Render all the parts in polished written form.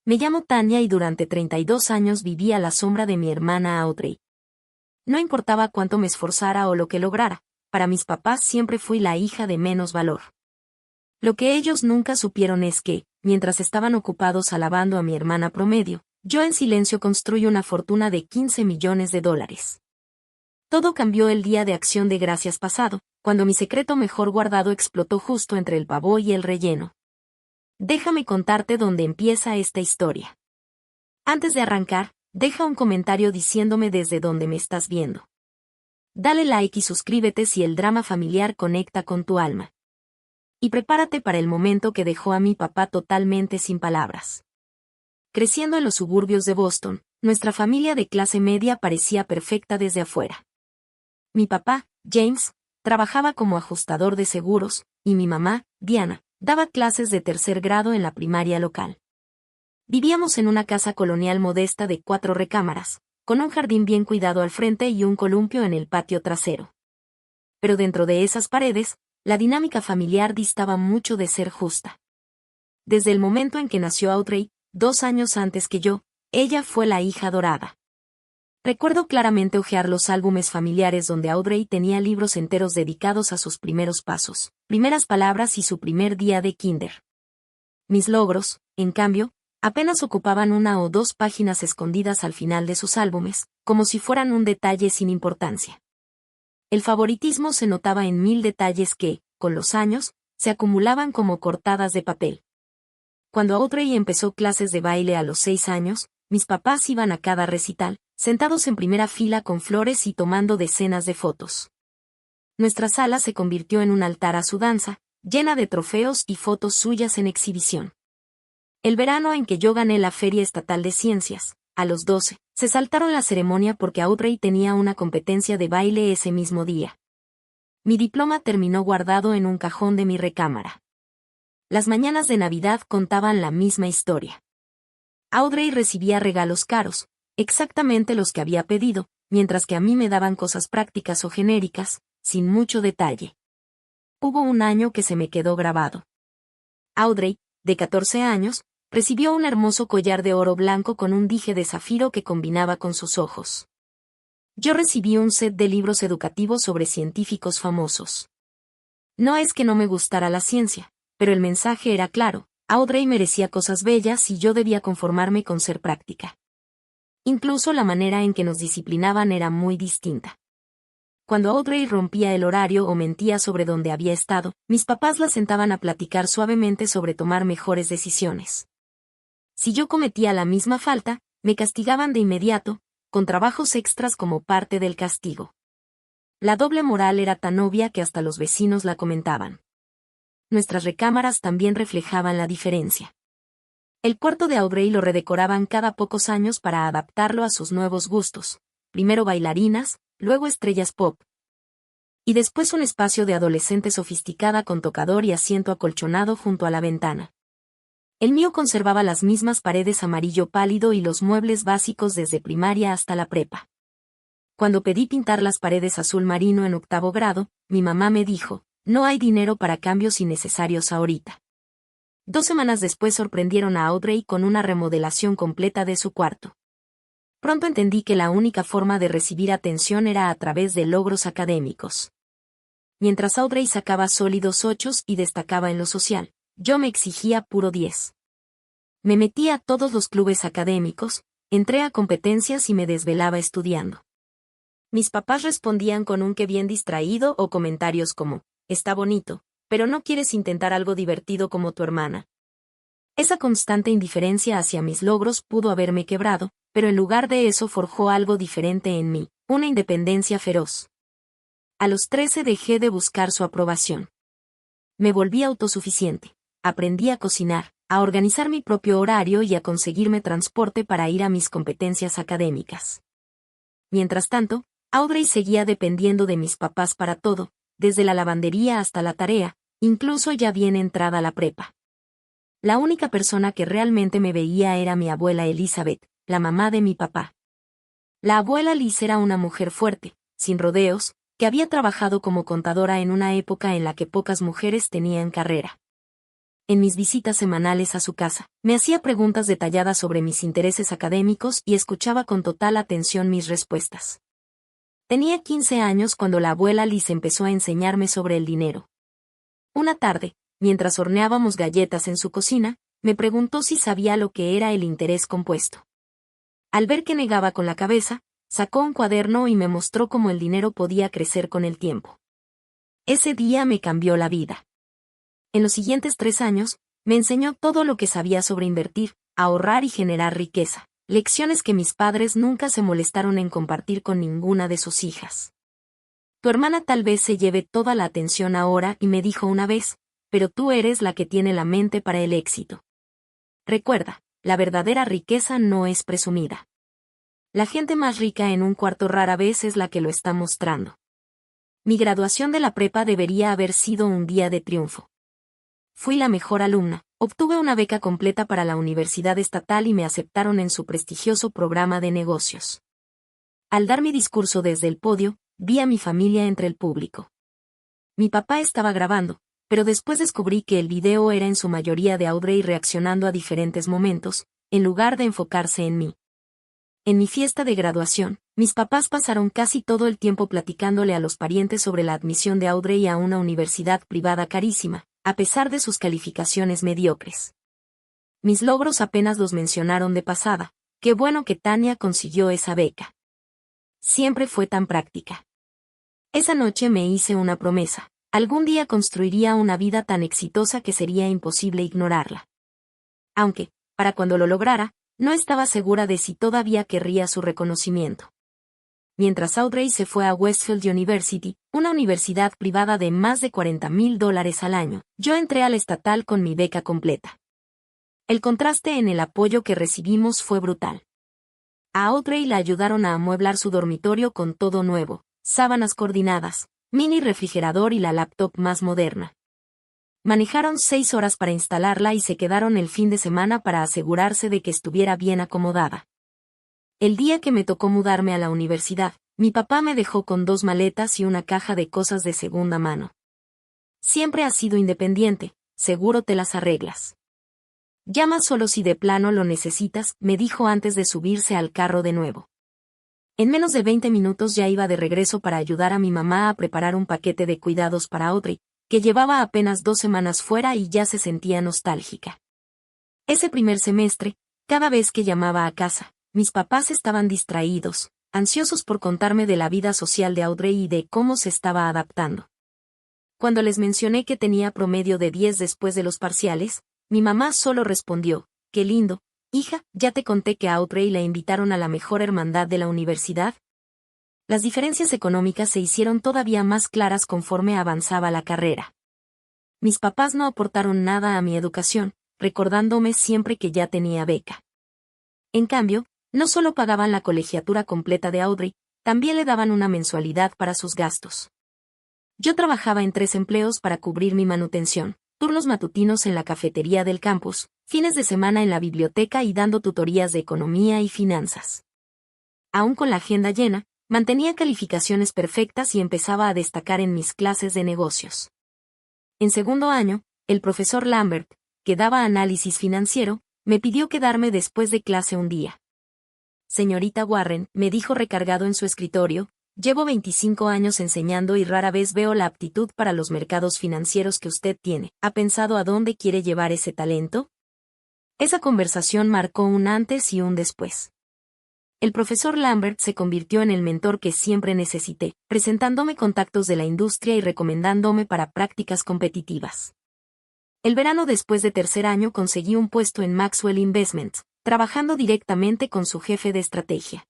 Me llamo Tanya y durante 32 años viví a la sombra de mi hermana Audrey. No importaba cuánto me esforzara o lo que lograra, para mis papás siempre fui la hija de menos valor. Lo que ellos nunca supieron es que, mientras estaban ocupados alabando a mi hermana promedio, yo en silencio construí una fortuna de $15 millones. Todo cambió el día de Acción de Gracias pasado, cuando mi secreto mejor guardado explotó justo entre el pavó y el relleno. Déjame contarte dónde empieza esta historia. Antes de arrancar, deja un comentario diciéndome desde dónde me estás viendo. Dale like y suscríbete si el drama familiar conecta con tu alma. Y prepárate para el momento que dejó a mi papá totalmente sin palabras. Creciendo en los suburbios de Boston, nuestra familia de clase media parecía perfecta desde afuera. Mi papá, James, trabajaba como ajustador de seguros, y mi mamá, Diana, daba clases de tercer grado en la primaria local. Vivíamos en una casa colonial modesta de 4 recámaras, con un jardín bien cuidado al frente y un columpio en el patio trasero. Pero dentro de esas paredes, la dinámica familiar distaba mucho de ser justa. Desde el momento en que nació Audrey, 2 años antes que yo, ella fue la hija dorada. Recuerdo claramente hojear los álbumes familiares donde Audrey tenía libros enteros dedicados a sus primeros pasos, primeras palabras y su primer día de kinder. Mis logros, en cambio, apenas ocupaban 1 o 2 páginas escondidas al final de sus álbumes, como si fueran un detalle sin importancia. El favoritismo se notaba en 1000 detalles que, con los años, se acumulaban como cortadas de papel. Cuando Audrey empezó clases de baile a los 6 años, mis papás iban a cada recital, sentados en primera fila con flores y tomando decenas de fotos. Nuestra sala se convirtió en un altar a su danza, llena de trofeos y fotos suyas en exhibición. El verano en que yo gané la Feria Estatal de Ciencias, a los 12, se saltaron la ceremonia porque Audrey tenía una competencia de baile ese mismo día. Mi diploma terminó guardado en un cajón de mi recámara. Las mañanas de Navidad contaban la misma historia. Audrey recibía regalos caros, exactamente los que había pedido, mientras que a mí me daban cosas prácticas o genéricas, sin mucho detalle. Hubo un año que se me quedó grabado. Audrey, de 14 años, recibió un hermoso collar de oro blanco con un dije de zafiro que combinaba con sus ojos. Yo recibí un set de libros educativos sobre científicos famosos. No es que no me gustara la ciencia, pero el mensaje era claro: Audrey merecía cosas bellas y yo debía conformarme con ser práctica. Incluso la manera en que nos disciplinaban era muy distinta. Cuando Audrey rompía el horario o mentía sobre dónde había estado, mis papás la sentaban a platicar suavemente sobre tomar mejores decisiones. Si yo cometía la misma falta, me castigaban de inmediato, con trabajos extras como parte del castigo. La doble moral era tan obvia que hasta los vecinos la comentaban. Nuestras recámaras también reflejaban la diferencia. El cuarto de Audrey lo redecoraban cada pocos años para adaptarlo a sus nuevos gustos, primero bailarinas, luego estrellas pop. Y después un espacio de adolescente sofisticada con tocador y asiento acolchonado junto a la ventana. El mío conservaba las mismas paredes amarillo pálido y los muebles básicos desde primaria hasta la prepa. Cuando pedí pintar las paredes azul marino en 8º grado, mi mamá me dijo: no hay dinero para cambios innecesarios ahorita. 2 semanas después sorprendieron a Audrey con una remodelación completa de su cuarto. Pronto entendí que la única forma de recibir atención era a través de logros académicos. Mientras Audrey sacaba sólidos 8 y destacaba en lo social, yo me exigía puro 10. Me metí a todos los clubes académicos, entré a competencias y me desvelaba estudiando. Mis papás respondían con un qué bien distraído o comentarios como: está bonito, pero no quieres intentar algo divertido como tu hermana. Esa constante indiferencia hacia mis logros pudo haberme quebrado, pero en lugar de eso forjó algo diferente en mí, una independencia feroz. A los 13 dejé de buscar su aprobación. Me volví autosuficiente, aprendí a cocinar, a organizar mi propio horario y a conseguirme transporte para ir a mis competencias académicas. Mientras tanto, Audrey seguía dependiendo de mis papás para todo, desde la lavandería hasta la tarea, incluso ya bien entrada la prepa. La única persona que realmente me veía era mi abuela Elizabeth, la mamá de mi papá. La abuela Liz era una mujer fuerte, sin rodeos, que había trabajado como contadora en una época en la que pocas mujeres tenían carrera. En mis visitas semanales a su casa, me hacía preguntas detalladas sobre mis intereses académicos y escuchaba con total atención mis respuestas. Tenía 15 años cuando la abuela Liz empezó a enseñarme sobre el dinero. Una tarde, mientras horneábamos galletas en su cocina, me preguntó si sabía lo que era el interés compuesto. Al ver que negaba con la cabeza, sacó un cuaderno y me mostró cómo el dinero podía crecer con el tiempo. Ese día me cambió la vida. En los siguientes 3 años, me enseñó todo lo que sabía sobre invertir, ahorrar y generar riqueza, lecciones que mis padres nunca se molestaron en compartir con ninguna de sus hijas. Tu hermana tal vez se lleve toda la atención ahora y me dijo una vez, pero tú eres la que tiene la mente para el éxito. Recuerda, la verdadera riqueza no es presumida. La gente más rica en un cuarto rara vez es la que lo está mostrando. Mi graduación de la prepa debería haber sido un día de triunfo. Fui la mejor alumna, obtuve una beca completa para la Universidad Estatal y me aceptaron en su prestigioso programa de negocios. Al dar mi discurso desde el podio, vi a mi familia entre el público. Mi papá estaba grabando, pero después descubrí que el video era en su mayoría de Audrey reaccionando a diferentes momentos, en lugar de enfocarse en mí. En mi fiesta de graduación, mis papás pasaron casi todo el tiempo platicándole a los parientes sobre la admisión de Audrey a una universidad privada carísima, a pesar de sus calificaciones mediocres. Mis logros apenas los mencionaron de pasada. Qué bueno que Tania consiguió esa beca. Siempre fue tan práctica. Esa noche me hice una promesa. Algún día construiría una vida tan exitosa que sería imposible ignorarla. Aunque, para cuando lo lograra, no estaba segura de si todavía querría su reconocimiento. Mientras Audrey se fue a Westfield University, una universidad privada de más de $40,000 al año, yo entré a la estatal con mi beca completa. El contraste en el apoyo que recibimos fue brutal. A Audrey la ayudaron a amueblar su dormitorio con todo nuevo, sábanas coordinadas, mini refrigerador y la laptop más moderna. Manejaron 6 horas para instalarla y se quedaron el fin de semana para asegurarse de que estuviera bien acomodada. El día que me tocó mudarme a la universidad, mi papá me dejó con 2 maletas y una caja de cosas de segunda mano. Siempre has sido independiente, seguro te las arreglas. Llama solo si de plano lo necesitas, me dijo antes de subirse al carro de nuevo. En menos de 20 minutos ya iba de regreso para ayudar a mi mamá a preparar un paquete de cuidados para Audrey, que llevaba apenas 2 semanas fuera y ya se sentía nostálgica. Ese primer semestre, cada vez que llamaba a casa, mis papás estaban distraídos, ansiosos por contarme de la vida social de Audrey y de cómo se estaba adaptando. Cuando les mencioné que tenía promedio de 10 después de los parciales, mi mamá solo respondió, «Qué lindo, hija, ¿ya te conté que a Audrey la invitaron a la mejor hermandad de la universidad?» Las diferencias económicas se hicieron todavía más claras conforme avanzaba la carrera. Mis papás no aportaron nada a mi educación, recordándome siempre que ya tenía beca. En cambio, no solo pagaban la colegiatura completa de Audrey, también le daban una mensualidad para sus gastos. Yo trabajaba en 3 empleos para cubrir mi manutención, turnos matutinos en la cafetería del campus, fines de semana en la biblioteca y dando tutorías de economía y finanzas. Aún con la agenda llena, mantenía calificaciones perfectas y empezaba a destacar en mis clases de negocios. En segundo año, el profesor Lambert, que daba análisis financiero, me pidió quedarme después de clase un día. Señorita Warren, me dijo recargado en su escritorio, llevo 25 años enseñando y rara vez veo la aptitud para los mercados financieros que usted tiene. ¿Ha pensado a dónde quiere llevar ese talento? Esa conversación marcó un antes y un después. El profesor Lambert se convirtió en el mentor que siempre necesité, presentándome contactos de la industria y recomendándome para prácticas competitivas. El verano después de tercer año conseguí un puesto en Maxwell Investments, trabajando directamente con su jefe de estrategia.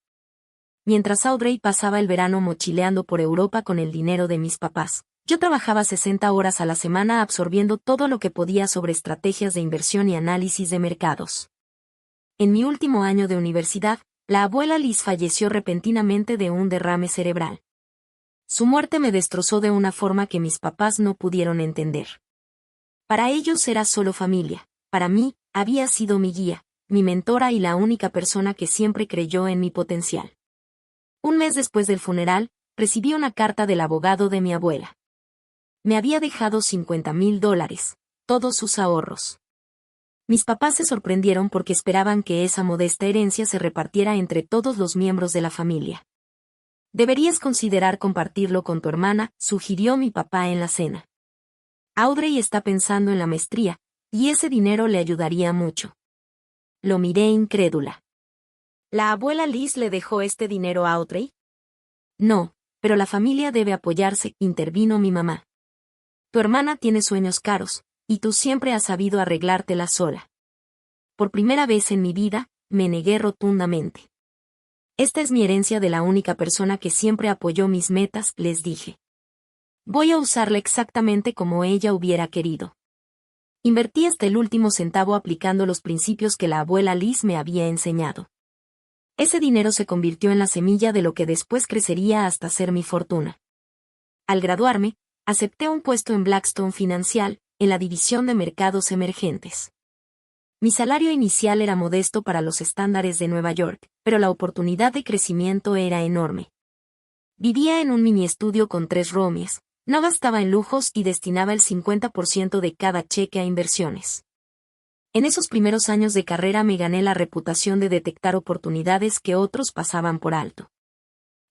Mientras Audrey pasaba el verano mochileando por Europa con el dinero de mis papás, yo trabajaba 60 horas a la semana absorbiendo todo lo que podía sobre estrategias de inversión y análisis de mercados. En mi último año de universidad, la abuela Liz falleció repentinamente de un derrame cerebral. Su muerte me destrozó de una forma que mis papás no pudieron entender. Para ellos era solo familia, para mí, había sido mi guía, mi mentora y la única persona que siempre creyó en mi potencial. Un mes después del funeral, recibí una carta del abogado de mi abuela. Me había dejado $50,000, todos sus ahorros. Mis papás se sorprendieron porque esperaban que esa modesta herencia se repartiera entre todos los miembros de la familia. Deberías considerar compartirlo con tu hermana, sugirió mi papá en la cena. Audrey está pensando en la maestría, y ese dinero le ayudaría mucho. Lo miré incrédula. ¿La abuela Liz le dejó este dinero a Audrey? No, pero la familia debe apoyarse, intervino mi mamá. Tu hermana tiene sueños caros, y tú siempre has sabido arreglártela sola. Por primera vez en mi vida, me negué rotundamente. Esta es mi herencia de la única persona que siempre apoyó mis metas, les dije. Voy a usarla exactamente como ella hubiera querido. Invertí hasta el último centavo aplicando los principios que la abuela Liz me había enseñado. Ese dinero se convirtió en la semilla de lo que después crecería hasta ser mi fortuna. Al graduarme, acepté un puesto en Blackstone Financial, en la división de mercados emergentes. Mi salario inicial era modesto para los estándares de Nueva York, pero la oportunidad de crecimiento era enorme. Vivía en un mini estudio con 3 roomies, no gastaba en lujos y destinaba el 50% de cada cheque a inversiones. En esos primeros años de carrera me gané la reputación de detectar oportunidades que otros pasaban por alto.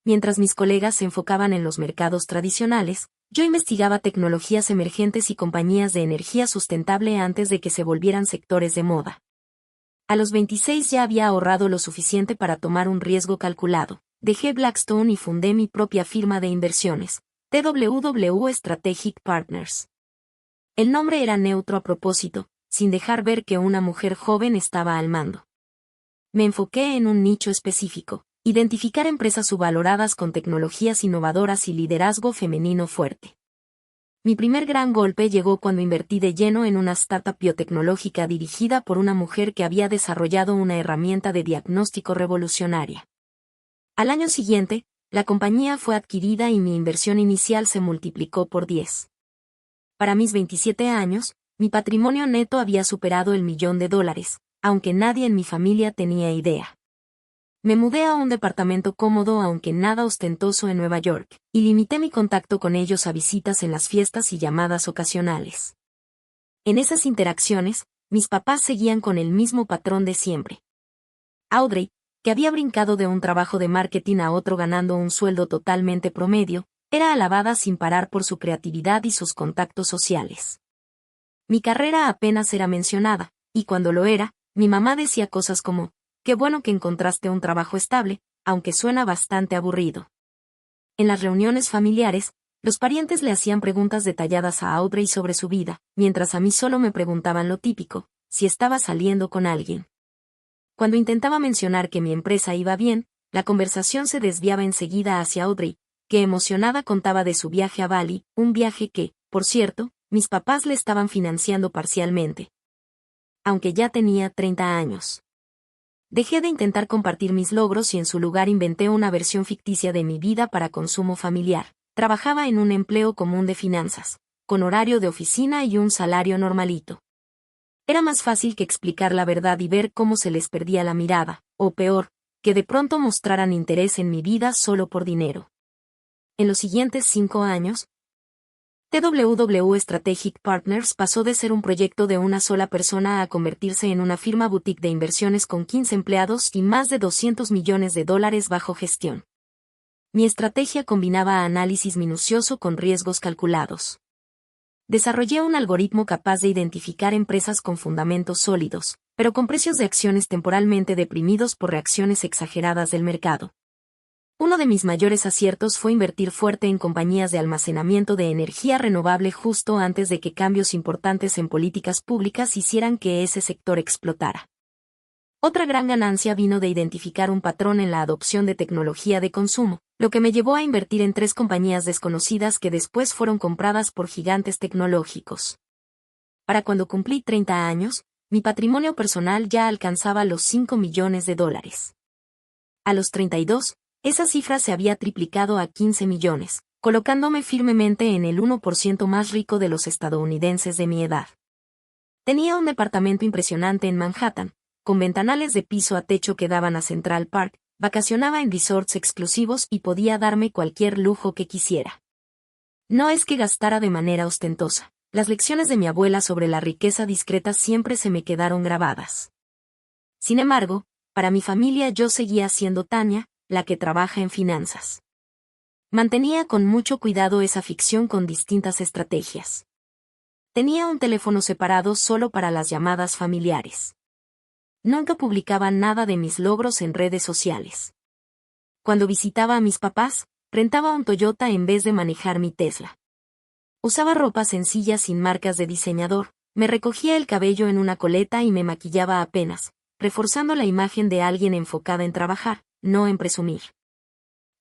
Mientras mis colegas se enfocaban en los mercados tradicionales, yo investigaba tecnologías emergentes y compañías de energía sustentable antes de que se volvieran sectores de moda. A los 26 ya había ahorrado lo suficiente para tomar un riesgo calculado. Dejé Blackstone y fundé mi propia firma de inversiones, TWW Strategic Partners. El nombre era neutro a propósito, sin dejar ver que una mujer joven estaba al mando. Me enfoqué en un nicho específico, identificar empresas subvaloradas con tecnologías innovadoras y liderazgo femenino fuerte. Mi primer gran golpe llegó cuando invertí de lleno en una startup biotecnológica dirigida por una mujer que había desarrollado una herramienta de diagnóstico revolucionaria. Al año siguiente, la compañía fue adquirida y mi inversión inicial se multiplicó por 10. Para mis 27 años, mi patrimonio neto había superado el $1.000.000, aunque nadie en mi familia tenía idea. Me mudé a un departamento cómodo aunque nada ostentoso en Nueva York, y limité mi contacto con ellos a visitas en las fiestas y llamadas ocasionales. En esas interacciones, mis papás seguían con el mismo patrón de siempre. Audrey, que había brincado de un trabajo de marketing a otro ganando un sueldo totalmente promedio, era alabada sin parar por su creatividad y sus contactos sociales. Mi carrera apenas era mencionada, y cuando lo era, mi mamá decía cosas como, qué bueno que encontraste un trabajo estable, aunque suena bastante aburrido. En las reuniones familiares, los parientes le hacían preguntas detalladas a Audrey sobre su vida, mientras a mí solo me preguntaban lo típico, si estaba saliendo con alguien. Cuando intentaba mencionar que mi empresa iba bien, la conversación se desviaba enseguida hacia Audrey, que emocionada contaba de su viaje a Bali, un viaje que, por cierto, mis papás le estaban financiando parcialmente. Aunque ya tenía 30 años. Dejé de intentar compartir mis logros y en su lugar inventé una versión ficticia de mi vida para consumo familiar. Trabajaba en un empleo común de finanzas, con horario de oficina y un salario normalito. Era más fácil que explicar la verdad y ver cómo se les perdía la mirada, o peor, que de pronto mostraran interés en mi vida solo por dinero. En los siguientes 5 años, TWW Strategic Partners pasó de ser un proyecto de una sola persona a convertirse en una firma boutique de inversiones con 15 empleados y más de $200 millones bajo gestión. Mi estrategia combinaba análisis minucioso con riesgos calculados. Desarrollé un algoritmo capaz de identificar empresas con fundamentos sólidos, pero con precios de acciones temporalmente deprimidos por reacciones exageradas del mercado. Uno de mis mayores aciertos fue invertir fuerte en compañías de almacenamiento de energía renovable justo antes de que cambios importantes en políticas públicas hicieran que ese sector explotara. Otra gran ganancia vino de identificar un patrón en la adopción de tecnología de consumo, lo que me llevó a invertir en 3 compañías desconocidas que después fueron compradas por gigantes tecnológicos. Para cuando cumplí 30 años, mi patrimonio personal ya alcanzaba los $5 millones. A los 32, esa cifra se había triplicado a 15 millones, colocándome firmemente en el 1% más rico de los estadounidenses de mi edad. Tenía un departamento impresionante en Manhattan, con ventanales de piso a techo que daban a Central Park, vacacionaba en resorts exclusivos y podía darme cualquier lujo que quisiera. No es que gastara de manera ostentosa, las lecciones de mi abuela sobre la riqueza discreta siempre se me quedaron grabadas. Sin embargo, para mi familia yo seguía siendo Tania, la que trabaja en finanzas. Mantenía con mucho cuidado esa ficción con distintas estrategias. Tenía un teléfono separado solo para las llamadas familiares. Nunca publicaba nada de mis logros en redes sociales. Cuando visitaba a mis papás, rentaba un Toyota en vez de manejar mi Tesla. Usaba ropa sencilla sin marcas de diseñador, me recogía el cabello en una coleta y me maquillaba apenas, reforzando la imagen de alguien enfocada en trabajar, no en presumir.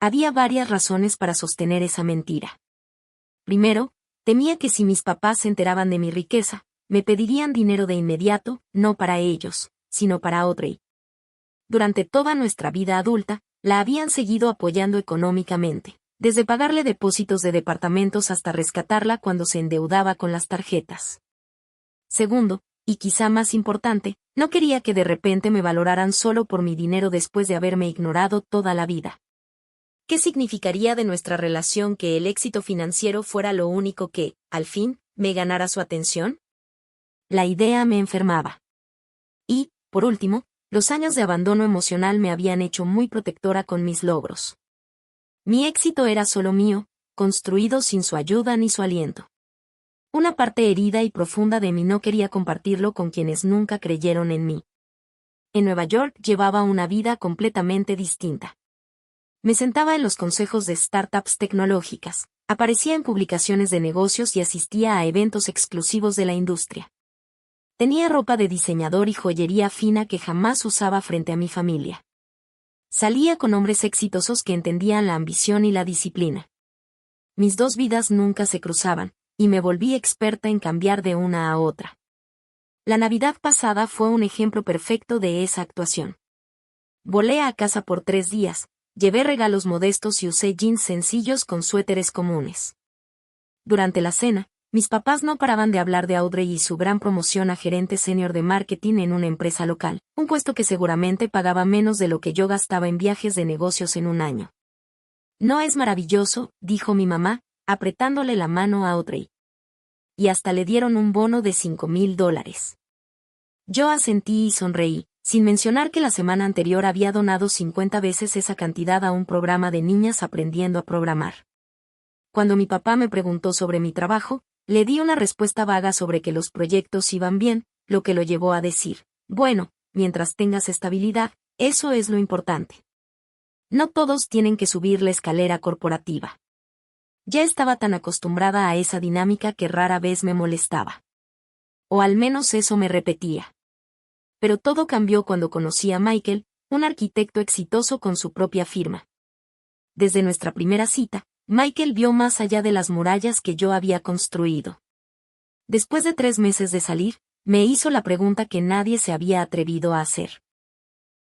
Había varias razones para sostener esa mentira. Primero, temía que si mis papás se enteraban de mi riqueza, me pedirían dinero de inmediato, no para ellos, sino para Audrey. Durante toda nuestra vida adulta, la habían seguido apoyando económicamente, desde pagarle depósitos de departamentos hasta rescatarla cuando se endeudaba con las tarjetas. Segundo, y quizá más importante, no quería que de repente me valoraran solo por mi dinero después de haberme ignorado toda la vida. ¿Qué significaría de nuestra relación que el éxito financiero fuera lo único que, al fin, me ganara su atención? La idea me enfermaba. Y, por último, los años de abandono emocional me habían hecho muy protectora con mis logros. Mi éxito era solo mío, construido sin su ayuda ni su aliento. Una parte herida y profunda de mí no quería compartirlo con quienes nunca creyeron en mí. En Nueva York llevaba una vida completamente distinta. Me sentaba en los consejos de startups tecnológicas, aparecía en publicaciones de negocios y asistía a eventos exclusivos de la industria. Tenía ropa de diseñador y joyería fina que jamás usaba frente a mi familia. Salía con hombres exitosos que entendían la ambición y la disciplina. Mis dos vidas nunca se cruzaban, y me volví experta en cambiar de una a otra. La Navidad pasada fue un ejemplo perfecto de esa actuación. Volé a casa por 3 días, llevé regalos modestos y usé jeans sencillos con suéteres comunes. Durante la cena, mis papás no paraban de hablar de Audrey y su gran promoción a gerente senior de marketing en una empresa local, un puesto que seguramente pagaba menos de lo que yo gastaba en viajes de negocios en un año. «¿No es maravilloso?», dijo mi mamá, apretándole la mano a Audrey. Y hasta le dieron un bono de $5,000. Yo asentí y sonreí, sin mencionar que la semana anterior había donado 50 veces esa cantidad a un programa de niñas aprendiendo a programar. Cuando mi papá me preguntó sobre mi trabajo, le di una respuesta vaga sobre que los proyectos iban bien, lo que lo llevó a decir, bueno, mientras tengas estabilidad, eso es lo importante. No todos tienen que subir la escalera corporativa. Ya estaba tan acostumbrada a esa dinámica que rara vez me molestaba. O al menos eso me repetía. Pero todo cambió cuando conocí a Michael, un arquitecto exitoso con su propia firma. Desde nuestra primera cita, Michael vio más allá de las murallas que yo había construido. Después de 3 meses de salir, me hizo la pregunta que nadie se había atrevido a hacer.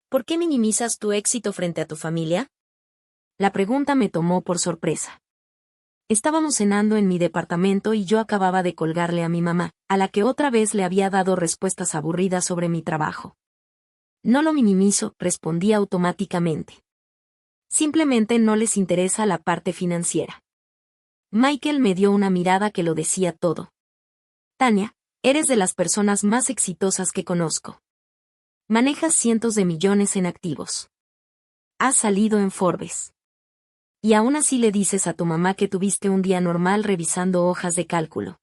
¿Por qué minimizas tu éxito frente a tu familia? La pregunta me tomó por sorpresa. Estábamos cenando en mi departamento y yo acababa de colgarle a mi mamá, a la que otra vez le había dado respuestas aburridas sobre mi trabajo. No lo minimizo, respondí automáticamente. Simplemente no les interesa la parte financiera. Michael me dio una mirada que lo decía todo. Tania, eres de las personas más exitosas que conozco. Manejas cientos de millones en activos. Has salido en Forbes. Y aún así le dices a tu mamá que tuviste un día normal revisando hojas de cálculo.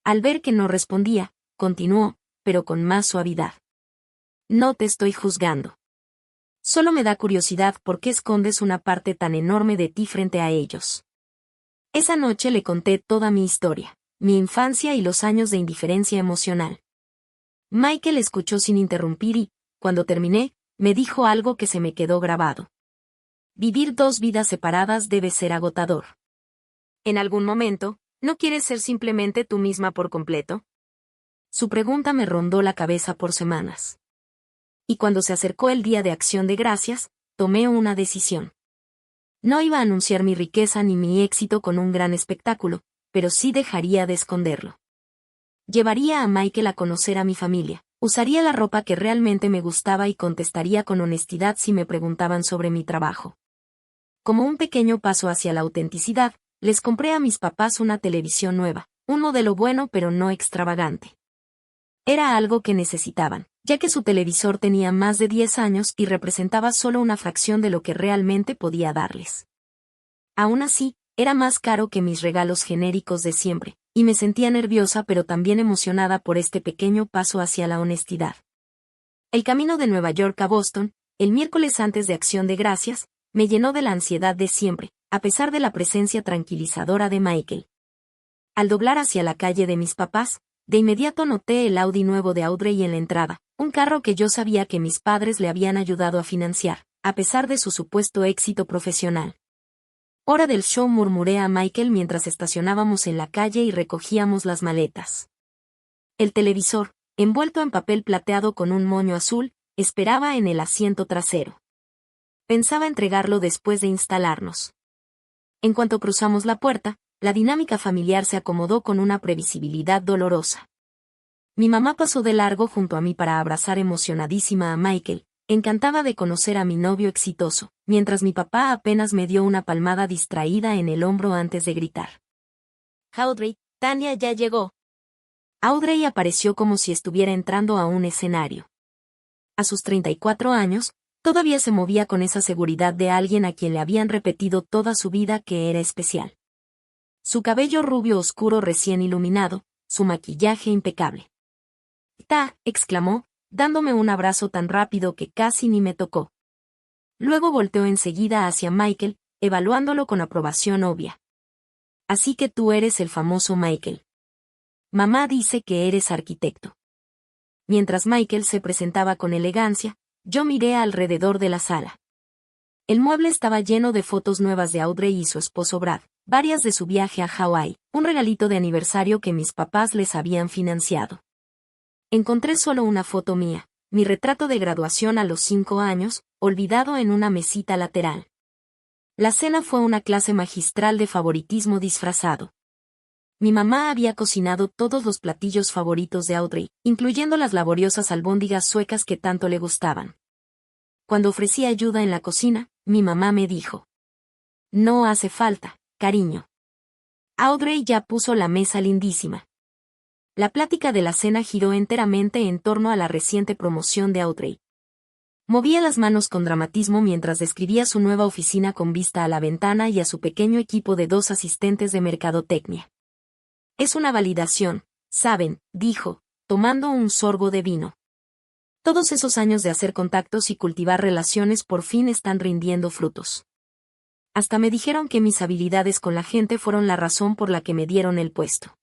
Al ver que no respondía, continuó, pero con más suavidad. No te estoy juzgando. Solo me da curiosidad por qué escondes una parte tan enorme de ti frente a ellos. Esa noche le conté toda mi historia, mi infancia y los años de indiferencia emocional. Michael escuchó sin interrumpir y, cuando terminé, me dijo algo que se me quedó grabado. Vivir 2 vidas separadas debe ser agotador. En algún momento, ¿no quieres ser simplemente tú misma por completo? Su pregunta me rondó la cabeza por semanas. Y cuando se acercó el día de Acción de Gracias, tomé una decisión. No iba a anunciar mi riqueza ni mi éxito con un gran espectáculo, pero sí dejaría de esconderlo. Llevaría a Michael a conocer a mi familia, usaría la ropa que realmente me gustaba y contestaría con honestidad si me preguntaban sobre mi trabajo. Como un pequeño paso hacia la autenticidad, les compré a mis papás una televisión nueva, un modelo bueno pero no extravagante. Era algo que necesitaban, ya que su televisor tenía más de 10 años y representaba solo una fracción de lo que realmente podía darles. Aún así, era más caro que mis regalos genéricos de siempre, y me sentía nerviosa pero también emocionada por este pequeño paso hacia la honestidad. El camino de Nueva York a Boston, el miércoles antes de Acción de Gracias, me llenó de la ansiedad de siempre, a pesar de la presencia tranquilizadora de Michael. Al doblar hacia la calle de mis papás, de inmediato noté el Audi nuevo de Audrey en la entrada, un carro que yo sabía que mis padres le habían ayudado a financiar, a pesar de su supuesto éxito profesional. Hora del show, murmuré a Michael mientras estacionábamos en la calle y recogíamos las maletas. El televisor, envuelto en papel plateado con un moño azul, esperaba en el asiento trasero. Pensaba entregarlo después de instalarnos. En cuanto cruzamos la puerta, la dinámica familiar se acomodó con una previsibilidad dolorosa. Mi mamá pasó de largo junto a mí para abrazar emocionadísima a Michael, encantada de conocer a mi novio exitoso, mientras mi papá apenas me dio una palmada distraída en el hombro antes de gritar. «Audrey, Tania ya llegó». Audrey apareció como si estuviera entrando a un escenario. A sus 34 años, todavía se movía con esa seguridad de alguien a quien le habían repetido toda su vida que era especial. Su cabello rubio oscuro recién iluminado, su maquillaje impecable. «¡Ta!», exclamó, dándome un abrazo tan rápido que casi ni me tocó. Luego volteó enseguida hacia Michael, evaluándolo con aprobación obvia. «Así que tú eres el famoso Michael. Mamá dice que eres arquitecto». Mientras Michael se presentaba con elegancia, yo miré alrededor de la sala. El mueble estaba lleno de fotos nuevas de Audrey y su esposo Brad, varias de su viaje a Hawái, un regalito de aniversario que mis papás les habían financiado. Encontré solo una foto mía, mi retrato de graduación a los 5 años, olvidado en una mesita lateral. La cena fue una clase magistral de favoritismo disfrazado. Mi mamá había cocinado todos los platillos favoritos de Audrey, incluyendo las laboriosas albóndigas suecas que tanto le gustaban. Cuando ofrecí ayuda en la cocina, mi mamá me dijo: «No hace falta, cariño. Audrey ya puso la mesa lindísima». La plática de la cena giró enteramente en torno a la reciente promoción de Audrey. Movía las manos con dramatismo mientras describía su nueva oficina con vista a la ventana y a su pequeño equipo de 2 asistentes de mercadotecnia. «Es una validación, ¿saben?», dijo, tomando un sorbo de vino. «Todos esos años de hacer contactos y cultivar relaciones por fin están rindiendo frutos. Hasta me dijeron que mis habilidades con la gente fueron la razón por la que me dieron el puesto».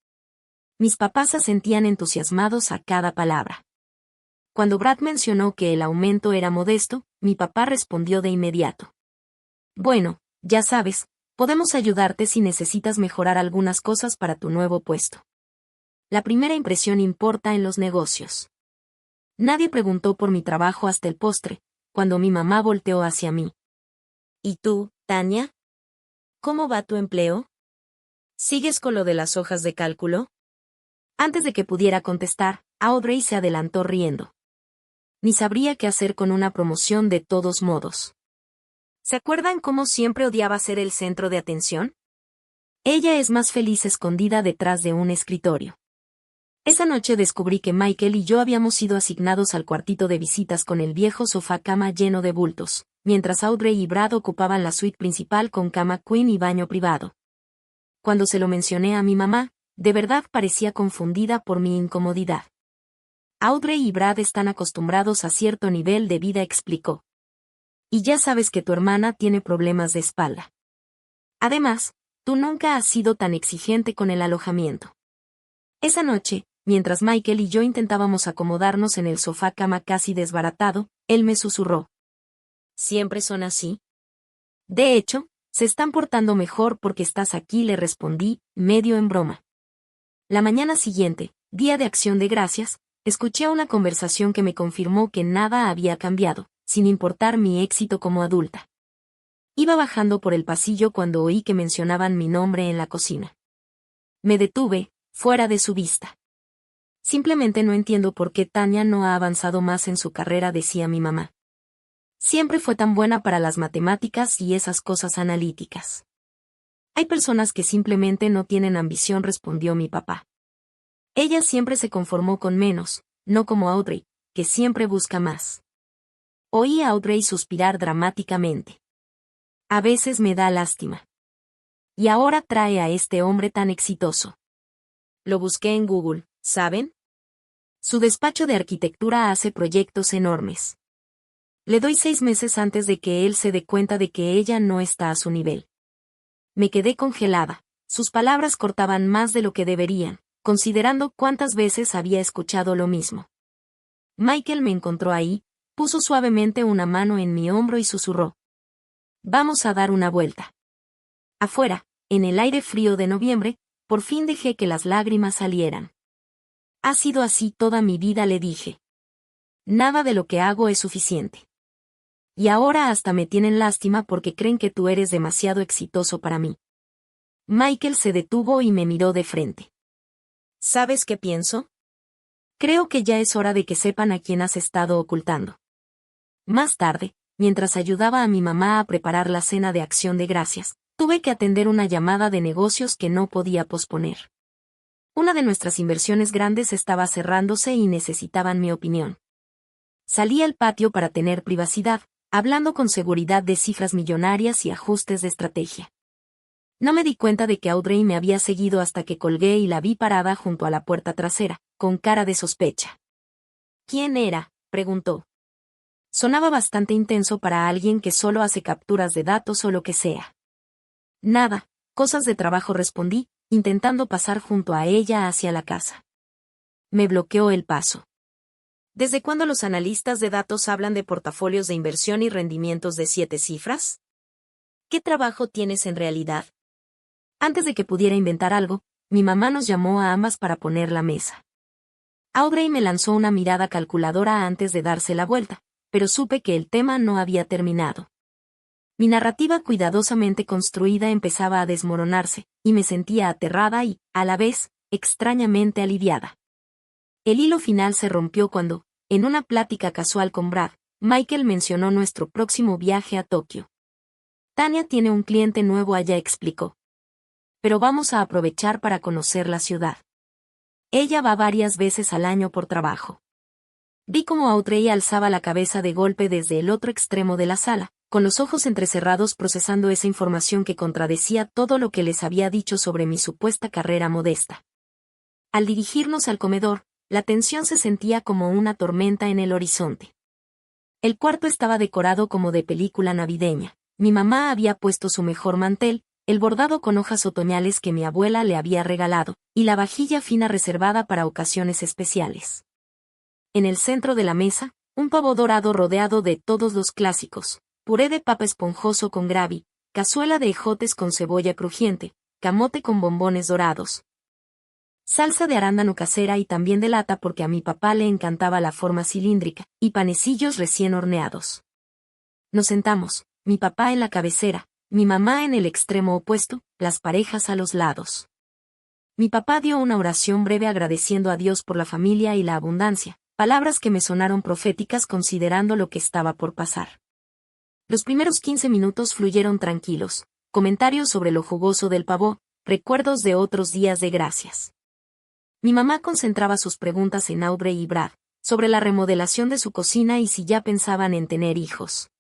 Mis papás asentían entusiasmados a cada palabra. Cuando Brad mencionó que el aumento era modesto, mi papá respondió de inmediato: «Bueno, ya sabes, podemos ayudarte si necesitas mejorar algunas cosas para tu nuevo puesto. La primera impresión importa en los negocios». Nadie preguntó por mi trabajo hasta el postre, cuando mi mamá volteó hacia mí. «¿Y tú, Tania? ¿Cómo va tu empleo? ¿Sigues con lo de las hojas de cálculo?». Antes de que pudiera contestar, Audrey se adelantó riendo. Ni sabría qué hacer con una promoción de todos modos. ¿Se acuerdan cómo siempre odiaba ser el centro de atención? Ella es más feliz escondida detrás de un escritorio. Esa noche descubrí que Michael y yo habíamos sido asignados al cuartito de visitas con el viejo sofá cama lleno de bultos, mientras Audrey y Brad ocupaban la suite principal con cama queen y baño privado. Cuando se lo mencioné a mi mamá, de verdad parecía confundida por mi incomodidad. «Audrey y Brad están acostumbrados a cierto nivel de vida», explicó. «Y ya sabes que tu hermana tiene problemas de espalda. Además, tú nunca has sido tan exigente con el alojamiento». Esa noche, mientras Michael y yo intentábamos acomodarnos en el sofá cama casi desbaratado, él me susurró: «¿Siempre son así?». «De hecho, se están portando mejor porque estás aquí», le respondí, medio en broma. La mañana siguiente, día de Acción de Gracias, escuché una conversación que me confirmó que nada había cambiado, sin importar mi éxito como adulta. Iba bajando por el pasillo cuando oí que mencionaban mi nombre en la cocina. Me detuve, fuera de su vista. «Simplemente no entiendo por qué Tania no ha avanzado más en su carrera», decía mi mamá. «Siempre fue tan buena para las matemáticas y esas cosas analíticas». Hay personas que simplemente no tienen ambición, respondió mi papá. Ella siempre se conformó con menos, no como Audrey, que siempre busca más. Oí a Audrey suspirar dramáticamente. A veces me da lástima. Y ahora trae a este hombre tan exitoso. Lo busqué en Google, ¿saben? Su despacho de arquitectura hace proyectos enormes. Le doy 6 meses antes de que él se dé cuenta de que ella no está a su nivel. Me quedé congelada. Sus palabras cortaban más de lo que deberían, considerando cuántas veces había escuchado lo mismo. Michael me encontró ahí, puso suavemente una mano en mi hombro y susurró. Vamos a dar una vuelta. Afuera, en el aire frío de noviembre, por fin dejé que las lágrimas salieran. Ha sido así toda mi vida, le dije. Nada de lo que hago es suficiente. Y ahora hasta me tienen lástima porque creen que tú eres demasiado exitoso para mí. Michael se detuvo y me miró de frente. ¿Sabes qué pienso? Creo que ya es hora de que sepan a quién has estado ocultando. Más tarde, mientras ayudaba a mi mamá a preparar la cena de Acción de Gracias, tuve que atender una llamada de negocios que no podía posponer. Una de nuestras inversiones grandes estaba cerrándose y necesitaban mi opinión. Salí al patio para tener privacidad, hablando con seguridad de cifras millonarias y ajustes de estrategia. No me di cuenta de que Audrey me había seguido hasta que colgué y la vi parada junto a la puerta trasera, con cara de sospecha. ¿Quién era?, preguntó. Sonaba bastante intenso para alguien que solo hace capturas de datos o lo que sea. Nada, cosas de trabajo, respondí, intentando pasar junto a ella hacia la casa. Me bloqueó el paso. ¿Desde cuándo los analistas de datos hablan de portafolios de inversión y rendimientos de 7 cifras? ¿Qué trabajo tienes en realidad? Antes de que pudiera inventar algo, mi mamá nos llamó a ambas para poner la mesa. Audrey me lanzó una mirada calculadora antes de darse la vuelta, pero supe que el tema no había terminado. Mi narrativa cuidadosamente construida empezaba a desmoronarse, y me sentía aterrada y, a la vez, extrañamente aliviada. El hilo final se rompió cuando, en una plática casual con Brad, Michael mencionó nuestro próximo viaje a Tokio. Tania tiene un cliente nuevo allá, explicó. Pero vamos a aprovechar para conocer la ciudad. Ella va varias veces al año por trabajo. Vi cómo Audrey alzaba la cabeza de golpe desde el otro extremo de la sala, con los ojos entrecerrados procesando esa información que contradecía todo lo que les había dicho sobre mi supuesta carrera modesta. Al dirigirnos al comedor, la tensión se sentía como una tormenta en el horizonte. El cuarto estaba decorado como de película navideña. Mi mamá había puesto su mejor mantel, el bordado con hojas otoñales que mi abuela le había regalado, y la vajilla fina reservada para ocasiones especiales. En el centro de la mesa, un pavo dorado rodeado de todos los clásicos, puré de papa esponjoso con gravy, cazuela de ejotes con cebolla crujiente, camote con bombones dorados, salsa de arándano casera y también de lata porque a mi papá le encantaba la forma cilíndrica, y panecillos recién horneados. Nos sentamos, mi papá en la cabecera, mi mamá en el extremo opuesto, las parejas a los lados. Mi papá dio una oración breve agradeciendo a Dios por la familia y la abundancia, palabras que me sonaron proféticas considerando lo que estaba por pasar. Los primeros 15 minutos fluyeron tranquilos, comentarios sobre lo jugoso del pavo, recuerdos de otros días de gracias. Mi mamá concentraba sus preguntas en Audrey y Brad, sobre la remodelación de su cocina y si ya pensaban en tener hijos.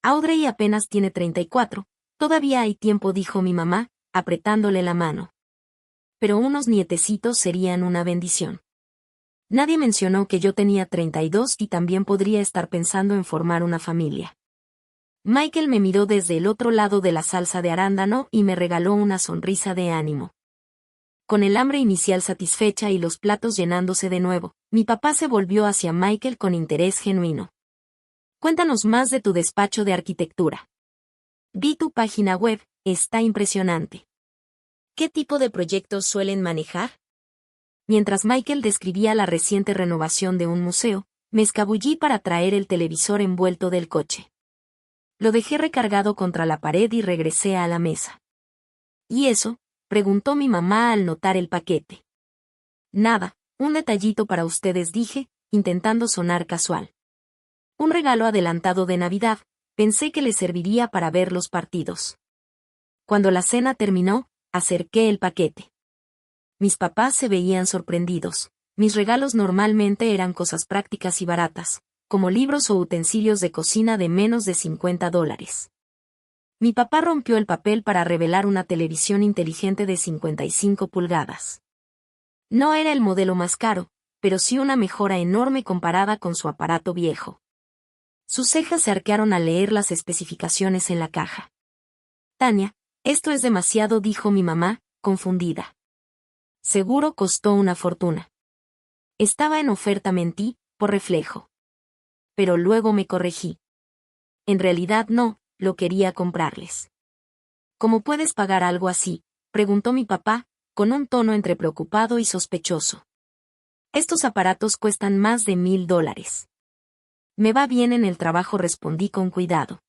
Audrey apenas tiene 34, todavía hay tiempo, dijo mi mamá, apretándole la mano. Pero unos nietecitos serían una bendición. Nadie mencionó que yo tenía 32 y también podría estar pensando en formar una familia. Michael me miró desde el otro lado de la salsa de arándano y me regaló una sonrisa de ánimo. Con el hambre inicial satisfecha y los platos llenándose de nuevo, mi papá se volvió hacia Michael con interés genuino. Cuéntanos más de tu despacho de arquitectura. Vi tu página web, está impresionante. ¿Qué tipo de proyectos suelen manejar? Mientras Michael describía la reciente renovación de un museo, me escabullí para traer el televisor envuelto del coche. Lo dejé recargado contra la pared y regresé a la mesa. ¿Y eso?, preguntó mi mamá al notar el paquete. Nada, un detallito para ustedes, dije, intentando sonar casual. Un regalo adelantado de Navidad, pensé que les serviría para ver los partidos. Cuando la cena terminó, acerqué el paquete. Mis papás se veían sorprendidos. Mis regalos normalmente eran cosas prácticas y baratas, como libros o utensilios de cocina de menos de $50. Mi papá rompió el papel para revelar una televisión inteligente de 55 pulgadas. No era el modelo más caro, pero sí una mejora enorme comparada con su aparato viejo. Sus cejas se arquearon al leer las especificaciones en la caja. Tania, esto es demasiado, dijo mi mamá, confundida. Seguro costó una fortuna. Estaba en oferta, mentí, por reflejo. Pero luego me corregí. En realidad no, lo quería comprarles. ¿Cómo puedes pagar algo así?, preguntó mi papá, con un tono entre preocupado y sospechoso. Estos aparatos cuestan más de $1000. Me va bien en el trabajo, respondí con cuidado.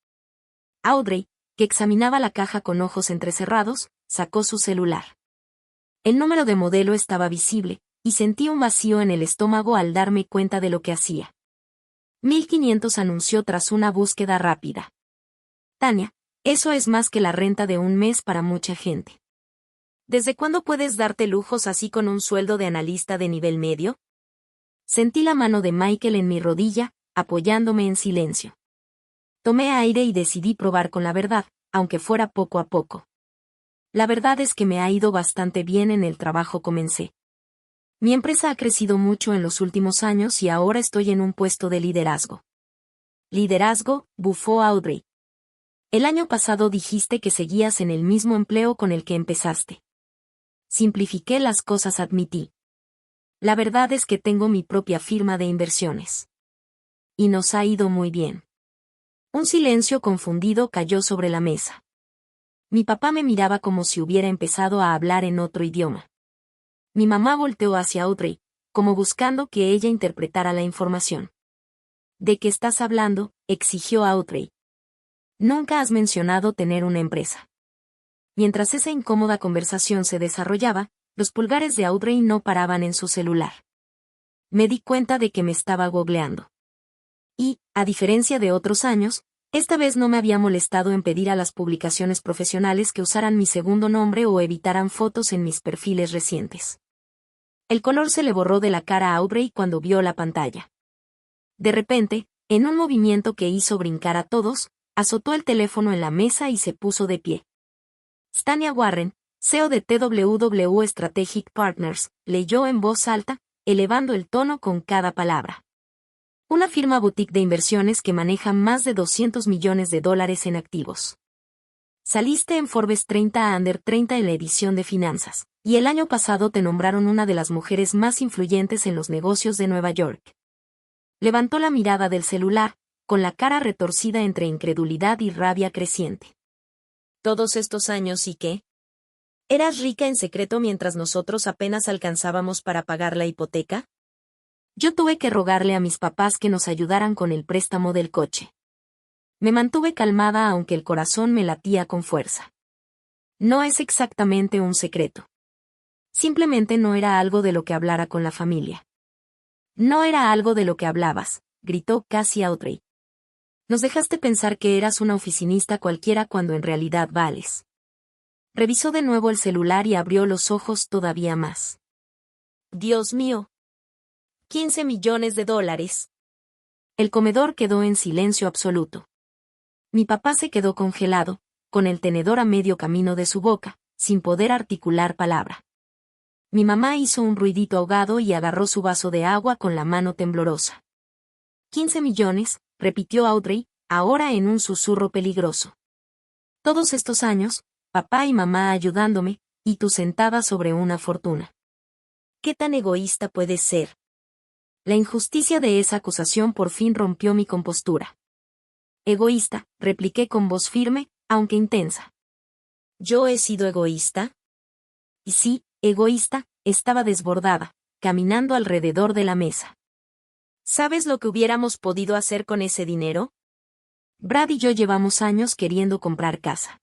Audrey, que examinaba la caja con ojos entrecerrados, sacó su celular. El número de modelo estaba visible, y sentí un vacío en el estómago al darme cuenta de lo que hacía. 1500, anunció tras una búsqueda rápida. Tania, eso es más que la renta de un mes para mucha gente. ¿Desde cuándo puedes darte lujos así con un sueldo de analista de nivel medio? Sentí la mano de Michael en mi rodilla, apoyándome en silencio. Tomé aire y decidí probar con la verdad, aunque fuera poco a poco. La verdad es que me ha ido bastante bien en el trabajo, comencé. Mi empresa ha crecido mucho en los últimos años y ahora estoy en un puesto de liderazgo. ¿Liderazgo?, bufó Audrey. El año pasado dijiste que seguías en el mismo empleo con el que empezaste. Simplifiqué las cosas, admití. La verdad es que tengo mi propia firma de inversiones. Y nos ha ido muy bien. Un silencio confundido cayó sobre la mesa. Mi papá me miraba como si hubiera empezado a hablar en otro idioma. Mi mamá volteó hacia Audrey, como buscando que ella interpretara la información. ¿De qué estás hablando?, exigió Audrey. Nunca has mencionado tener una empresa. Mientras esa incómoda conversación se desarrollaba, los pulgares de Audrey no paraban en su celular. Me di cuenta de que me estaba googleando. Y, a diferencia de otros años, esta vez no me había molestado en pedir a las publicaciones profesionales que usaran mi segundo nombre o evitaran fotos en mis perfiles recientes. El color se le borró de la cara a Audrey cuando vio la pantalla. De repente, en un movimiento que hizo brincar a todos, azotó el teléfono en la mesa y se puso de pie. Tania Warren, CEO de TWW Strategic Partners, leyó en voz alta, elevando el tono con cada palabra. Una firma boutique de inversiones que maneja más de $200 millones en activos. Saliste en Forbes 30 Under 30 en la edición de finanzas, y el año pasado te nombraron una de las mujeres más influyentes en los negocios de Nueva York. Levantó la mirada del celular, con la cara retorcida entre incredulidad y rabia creciente. ¿Todos estos años y qué? ¿Eras rica en secreto mientras nosotros apenas alcanzábamos para pagar la hipoteca? Yo tuve que rogarle a mis papás que nos ayudaran con el préstamo del coche. Me mantuve calmada aunque el corazón me latía con fuerza. No es exactamente un secreto. Simplemente no era algo de lo que hablara con la familia. No era algo de lo que hablabas, gritó casi Audrey. Nos dejaste pensar que eras una oficinista cualquiera cuando en realidad vales. Revisó de nuevo el celular y abrió los ojos todavía más. Dios mío. $15 millones. El comedor quedó en silencio absoluto. Mi papá se quedó congelado, con el tenedor a medio camino de su boca, sin poder articular palabra. Mi mamá hizo un ruidito ahogado y agarró su vaso de agua con la mano temblorosa. 15 millones, repitió Audrey, ahora en un susurro peligroso. Todos estos años, papá y mamá ayudándome, y tú sentada sobre una fortuna. ¿Qué tan egoísta puedes ser? La injusticia de esa acusación por fin rompió mi compostura. Egoísta, repliqué con voz firme, aunque intensa. ¿Yo he sido egoísta? Y sí, egoísta, estaba desbordada, caminando alrededor de la mesa. ¿Sabes lo que hubiéramos podido hacer con ese dinero? Brad y yo llevamos años queriendo comprar casa.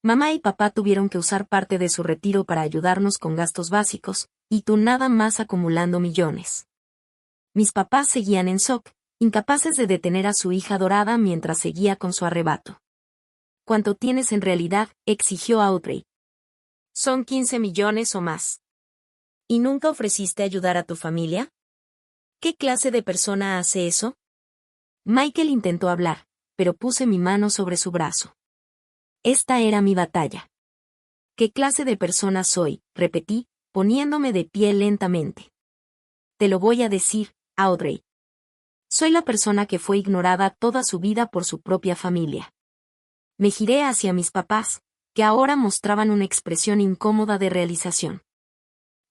Mamá y papá tuvieron que usar parte de su retiro para ayudarnos con gastos básicos, y tú nada más acumulando millones. Mis papás seguían en shock, incapaces de detener a su hija adorada mientras seguía con su arrebato. ¿Cuánto tienes en realidad?, exigió Audrey. Son 15 millones o más. ¿Y nunca ofreciste ayudar a tu familia? ¿Qué clase de persona hace eso? Michael intentó hablar, pero puse mi mano sobre su brazo. Esta era mi batalla. ¿Qué clase de persona soy?, repetí, poniéndome de pie lentamente. Te lo voy a decir, Audrey. Soy la persona que fue ignorada toda su vida por su propia familia. Me giré hacia mis papás, que ahora mostraban una expresión incómoda de realización.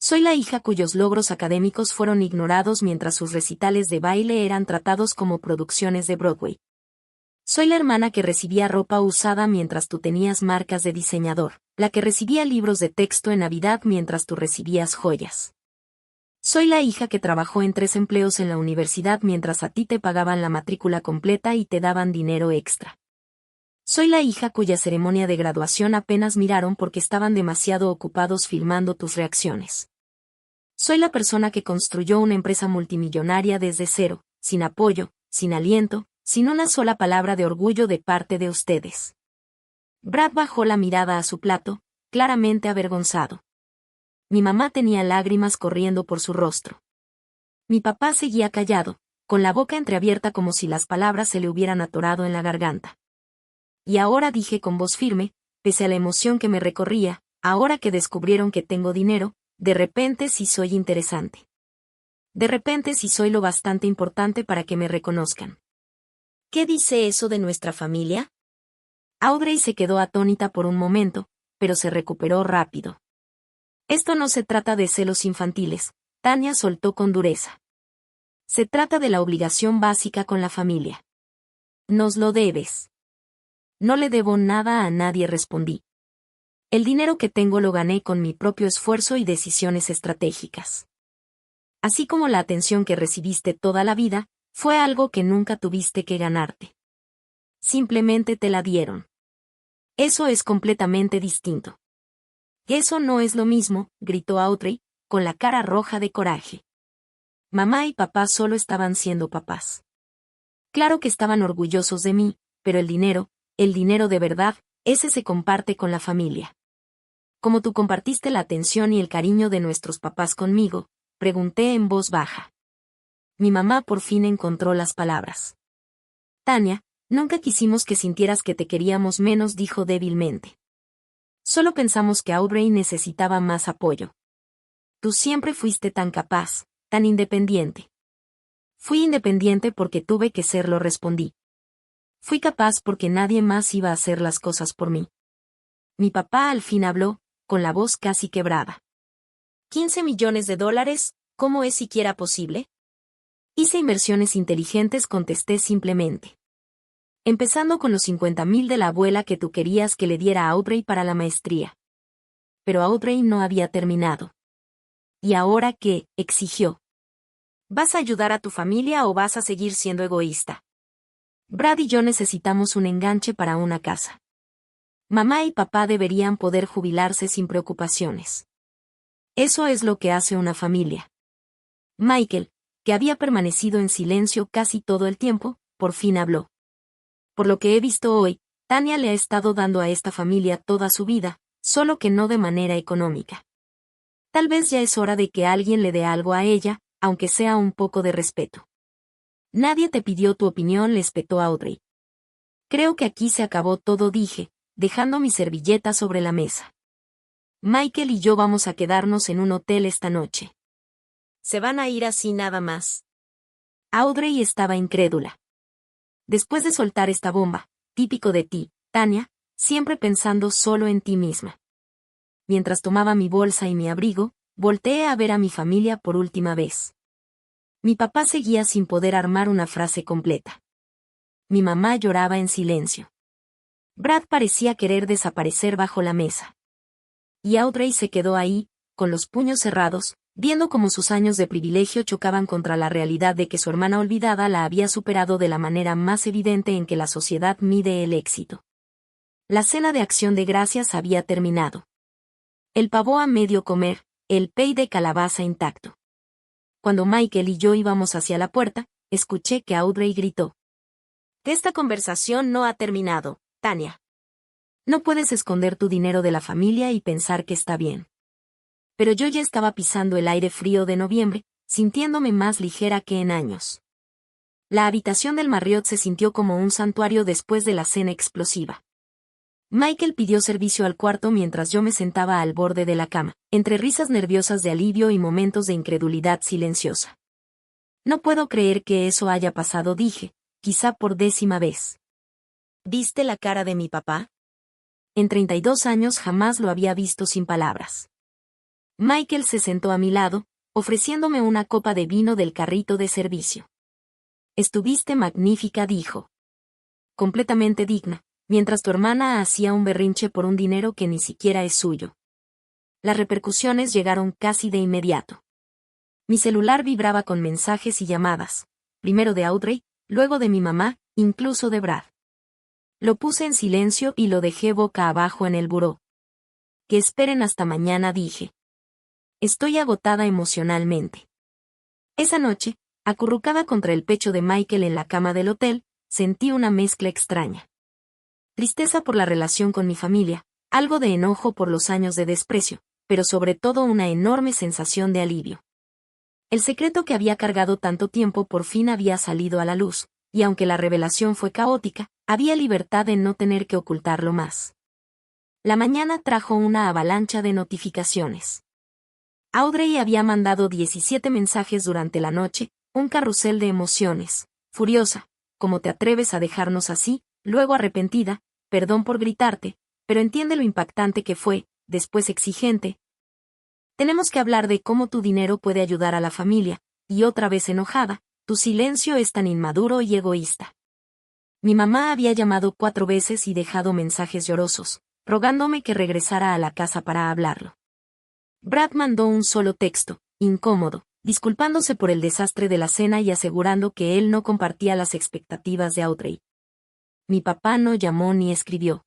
Soy la hija cuyos logros académicos fueron ignorados mientras sus recitales de baile eran tratados como producciones de Broadway. Soy la hermana que recibía ropa usada mientras tú tenías marcas de diseñador, la que recibía libros de texto en Navidad mientras tú recibías joyas. Soy la hija que trabajó en 3 empleos en la universidad mientras a ti te pagaban la matrícula completa y te daban dinero extra. Soy la hija cuya ceremonia de graduación apenas miraron porque estaban demasiado ocupados filmando tus reacciones. Soy la persona que construyó una empresa multimillonaria desde cero, sin apoyo, sin aliento, sin una sola palabra de orgullo de parte de ustedes. Brad bajó la mirada a su plato, claramente avergonzado. Mi mamá tenía lágrimas corriendo por su rostro. Mi papá seguía callado, con la boca entreabierta como si las palabras se le hubieran atorado en la garganta. Y ahora dije con voz firme, pese a la emoción que me recorría, ahora que descubrieron que tengo dinero, de repente sí soy interesante. De repente sí soy lo bastante importante para que me reconozcan. ¿Qué dice eso de nuestra familia? Audrey se quedó atónita por un momento, pero se recuperó rápido. Esto no se trata de celos infantiles, Tania soltó con dureza. Se trata de la obligación básica con la familia. Nos lo debes. No le debo nada a nadie, respondí. El dinero que tengo lo gané con mi propio esfuerzo y decisiones estratégicas. Así como la atención que recibiste toda la vida, fue algo que nunca tuviste que ganarte. Simplemente te la dieron. Eso es completamente distinto. Eso no es lo mismo, gritó Audrey, con la cara roja de coraje. Mamá y papá solo estaban siendo papás. Claro que estaban orgullosos de mí, pero el dinero de verdad, ese se comparte con la familia. Como tú compartiste la atención y el cariño de nuestros papás conmigo, pregunté en voz baja. Mi mamá por fin encontró las palabras. Tania, nunca quisimos que sintieras que te queríamos menos, dijo débilmente. Solo pensamos que Audrey necesitaba más apoyo. Tú siempre fuiste tan capaz, tan independiente. Fui independiente porque tuve que serlo, respondí. Fui capaz porque nadie más iba a hacer las cosas por mí. Mi papá al fin habló, con la voz casi quebrada. $15 millones, ¿cómo es siquiera posible? Hice inversiones inteligentes, contesté simplemente. Empezando con los 50,000 de la abuela que tú querías que le diera a Audrey para la maestría. Pero Audrey no había terminado. ¿Y ahora qué?, exigió. ¿Vas a ayudar a tu familia o vas a seguir siendo egoísta? Brad y yo necesitamos un enganche para una casa. Mamá y papá deberían poder jubilarse sin preocupaciones. Eso es lo que hace una familia. Michael, que había permanecido en silencio casi todo el tiempo, por fin habló. Por lo que he visto hoy, Tania le ha estado dando a esta familia toda su vida, solo que no de manera económica. Tal vez ya es hora de que alguien le dé algo a ella, aunque sea un poco de respeto. Nadie te pidió tu opinión, le espetó Audrey. Creo que aquí se acabó todo, dije, dejando mi servilleta sobre la mesa. Michael y yo vamos a quedarnos en un hotel esta noche. ¿Se van a ir así nada más? Audrey estaba incrédula. Después de soltar esta bomba, típico de ti, Tania, siempre pensando solo en ti misma. Mientras tomaba mi bolsa y mi abrigo, volteé a ver a mi familia por última vez. Mi papá seguía sin poder armar una frase completa. Mi mamá lloraba en silencio. Brad parecía querer desaparecer bajo la mesa. Y Audrey se quedó ahí, con los puños cerrados, viendo cómo sus años de privilegio chocaban contra la realidad de que su hermana olvidada la había superado de la manera más evidente en que la sociedad mide el éxito. La cena de Acción de Gracias había terminado. El pavo a medio comer, el pay de calabaza intacto. Cuando Michael y yo íbamos hacia la puerta, escuché que Audrey gritó. Esta conversación no ha terminado, Tania. No puedes esconder tu dinero de la familia y pensar que está bien. Pero yo ya estaba pisando el aire frío de noviembre, sintiéndome más ligera que en años. La habitación del Marriott se sintió como un santuario después de la cena explosiva. Michael pidió servicio al cuarto mientras yo me sentaba al borde de la cama, entre risas nerviosas de alivio y momentos de incredulidad silenciosa. No puedo creer que eso haya pasado, dije, quizá por 10ª vez. ¿Viste la cara de mi papá? En 32 años jamás lo había visto sin palabras. Michael se sentó a mi lado, ofreciéndome una copa de vino del carrito de servicio. Estuviste magnífica, dijo. Completamente digna, mientras tu hermana hacía un berrinche por un dinero que ni siquiera es suyo. Las repercusiones llegaron casi de inmediato. Mi celular vibraba con mensajes y llamadas, primero de Audrey, luego de mi mamá, incluso de Brad. Lo puse en silencio y lo dejé boca abajo en el buró. Que esperen hasta mañana, dije. Estoy agotada emocionalmente. Esa noche, acurrucada contra el pecho de Michael en la cama del hotel, sentí una mezcla extraña. Tristeza por la relación con mi familia, algo de enojo por los años de desprecio, pero sobre todo una enorme sensación de alivio. El secreto que había cargado tanto tiempo por fin había salido a la luz, y aunque la revelación fue caótica, había libertad en no tener que ocultarlo más. La mañana trajo una avalancha de notificaciones. Audrey había mandado 17 mensajes durante la noche, un carrusel de emociones. Furiosa, ¿cómo te atreves a dejarnos así? Luego arrepentida, perdón por gritarte, pero entiende lo impactante que fue, después exigente. Tenemos que hablar de cómo tu dinero puede ayudar a la familia, y otra vez enojada, tu silencio es tan inmaduro y egoísta. Mi mamá había llamado 4 veces y dejado mensajes llorosos, rogándome que regresara a la casa para hablarlo. Brad mandó un solo texto, incómodo, disculpándose por el desastre de la cena y asegurando que él no compartía las expectativas de Audrey. Mi papá no llamó ni escribió.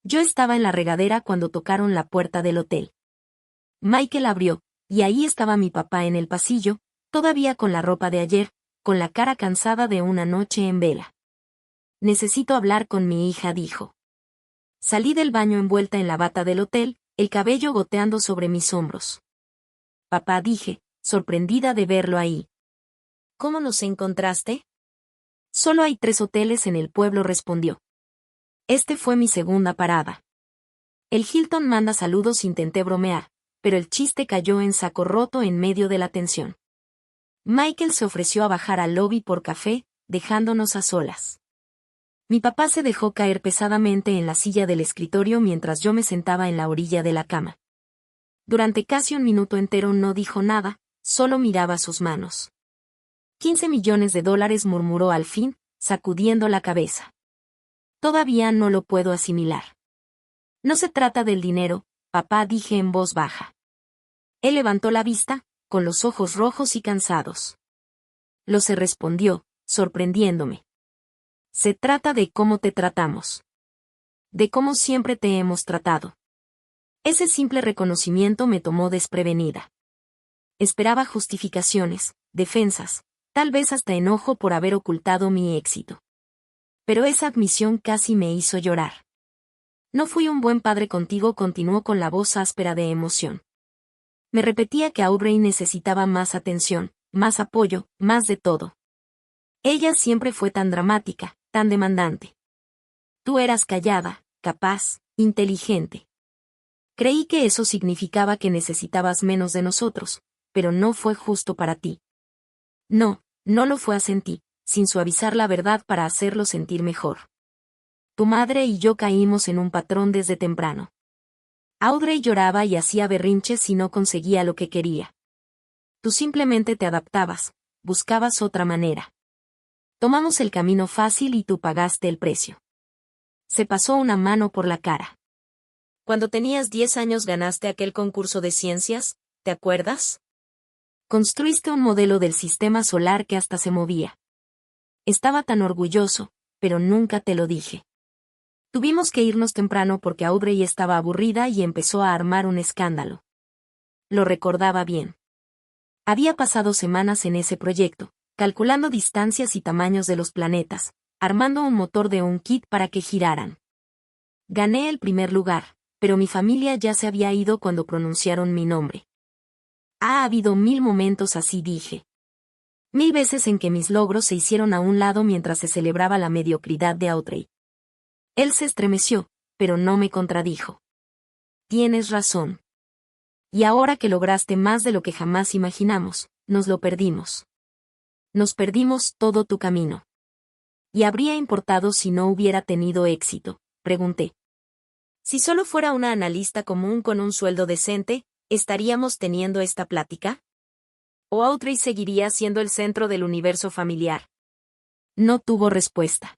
Yo estaba en la regadera cuando tocaron la puerta del hotel. Michael abrió, y ahí estaba mi papá en el pasillo, todavía con la ropa de ayer, con la cara cansada de una noche en vela. Necesito hablar con mi hija, dijo. Salí del baño envuelta en la bata del hotel, el cabello goteando sobre mis hombros. Papá, dije, sorprendida de verlo ahí. ¿Cómo nos encontraste? Solo hay 3 hoteles en el pueblo, respondió. Este fue mi segunda parada. El Hilton manda saludos, intenté bromear, pero el chiste cayó en saco roto en medio de la tensión. Michael se ofreció a bajar al lobby por café, dejándonos a solas. Mi papá se dejó caer pesadamente en la silla del escritorio mientras yo me sentaba en la orilla de la cama. Durante casi un minuto entero no dijo nada, solo miraba sus manos. $15 millones, murmuró al fin, sacudiendo la cabeza. Todavía no lo puedo asimilar. No se trata del dinero, papá, dije en voz baja. Él levantó la vista, con los ojos rojos y cansados. Lo sé, respondió, sorprendiéndome. Se trata de cómo te tratamos. De cómo siempre te hemos tratado. Ese simple reconocimiento me tomó desprevenida. Esperaba justificaciones, defensas, tal vez hasta enojo por haber ocultado mi éxito. Pero esa admisión casi me hizo llorar. No fui un buen padre contigo, continuó con la voz áspera de emoción. Me repetía que Audrey necesitaba más atención, más apoyo, más de todo. Ella siempre fue tan dramática, tan demandante. Tú eras callada, capaz, inteligente. Creí que eso significaba que necesitabas menos de nosotros, pero no fue justo para ti. No, no lo fue, asentí, sin suavizar la verdad para hacerlo sentir mejor. Tu madre y yo caímos en un patrón desde temprano. Audrey lloraba y hacía berrinches y no conseguía lo que quería. Tú simplemente te adaptabas, buscabas otra manera. Tomamos el camino fácil y tú pagaste el precio. Se pasó una mano por la cara. Cuando tenías 10 años ganaste aquel concurso de ciencias, ¿te acuerdas? Construiste un modelo del sistema solar que hasta se movía. Estaba tan orgulloso, pero nunca te lo dije. Tuvimos que irnos temprano porque Audrey estaba aburrida y empezó a armar un escándalo. Lo recordaba bien. Había pasado semanas en ese proyecto, calculando distancias y tamaños de los planetas, armando un motor de un kit para que giraran. Gané el primer lugar, pero mi familia ya se había ido cuando pronunciaron mi nombre. Ha habido 1000 momentos así, dije. 1000 veces en que mis logros se hicieron a un lado mientras se celebraba la mediocridad de Audrey. Él se estremeció, pero no me contradijo. Tienes razón. Y ahora que lograste más de lo que jamás imaginamos, nos lo perdimos. Nos perdimos todo tu camino. ¿Y habría importado si no hubiera tenido éxito?, pregunté. Si solo fuera una analista común con un sueldo decente, ¿estaríamos teniendo esta plática? ¿O Audrey seguiría siendo el centro del universo familiar? No tuvo respuesta.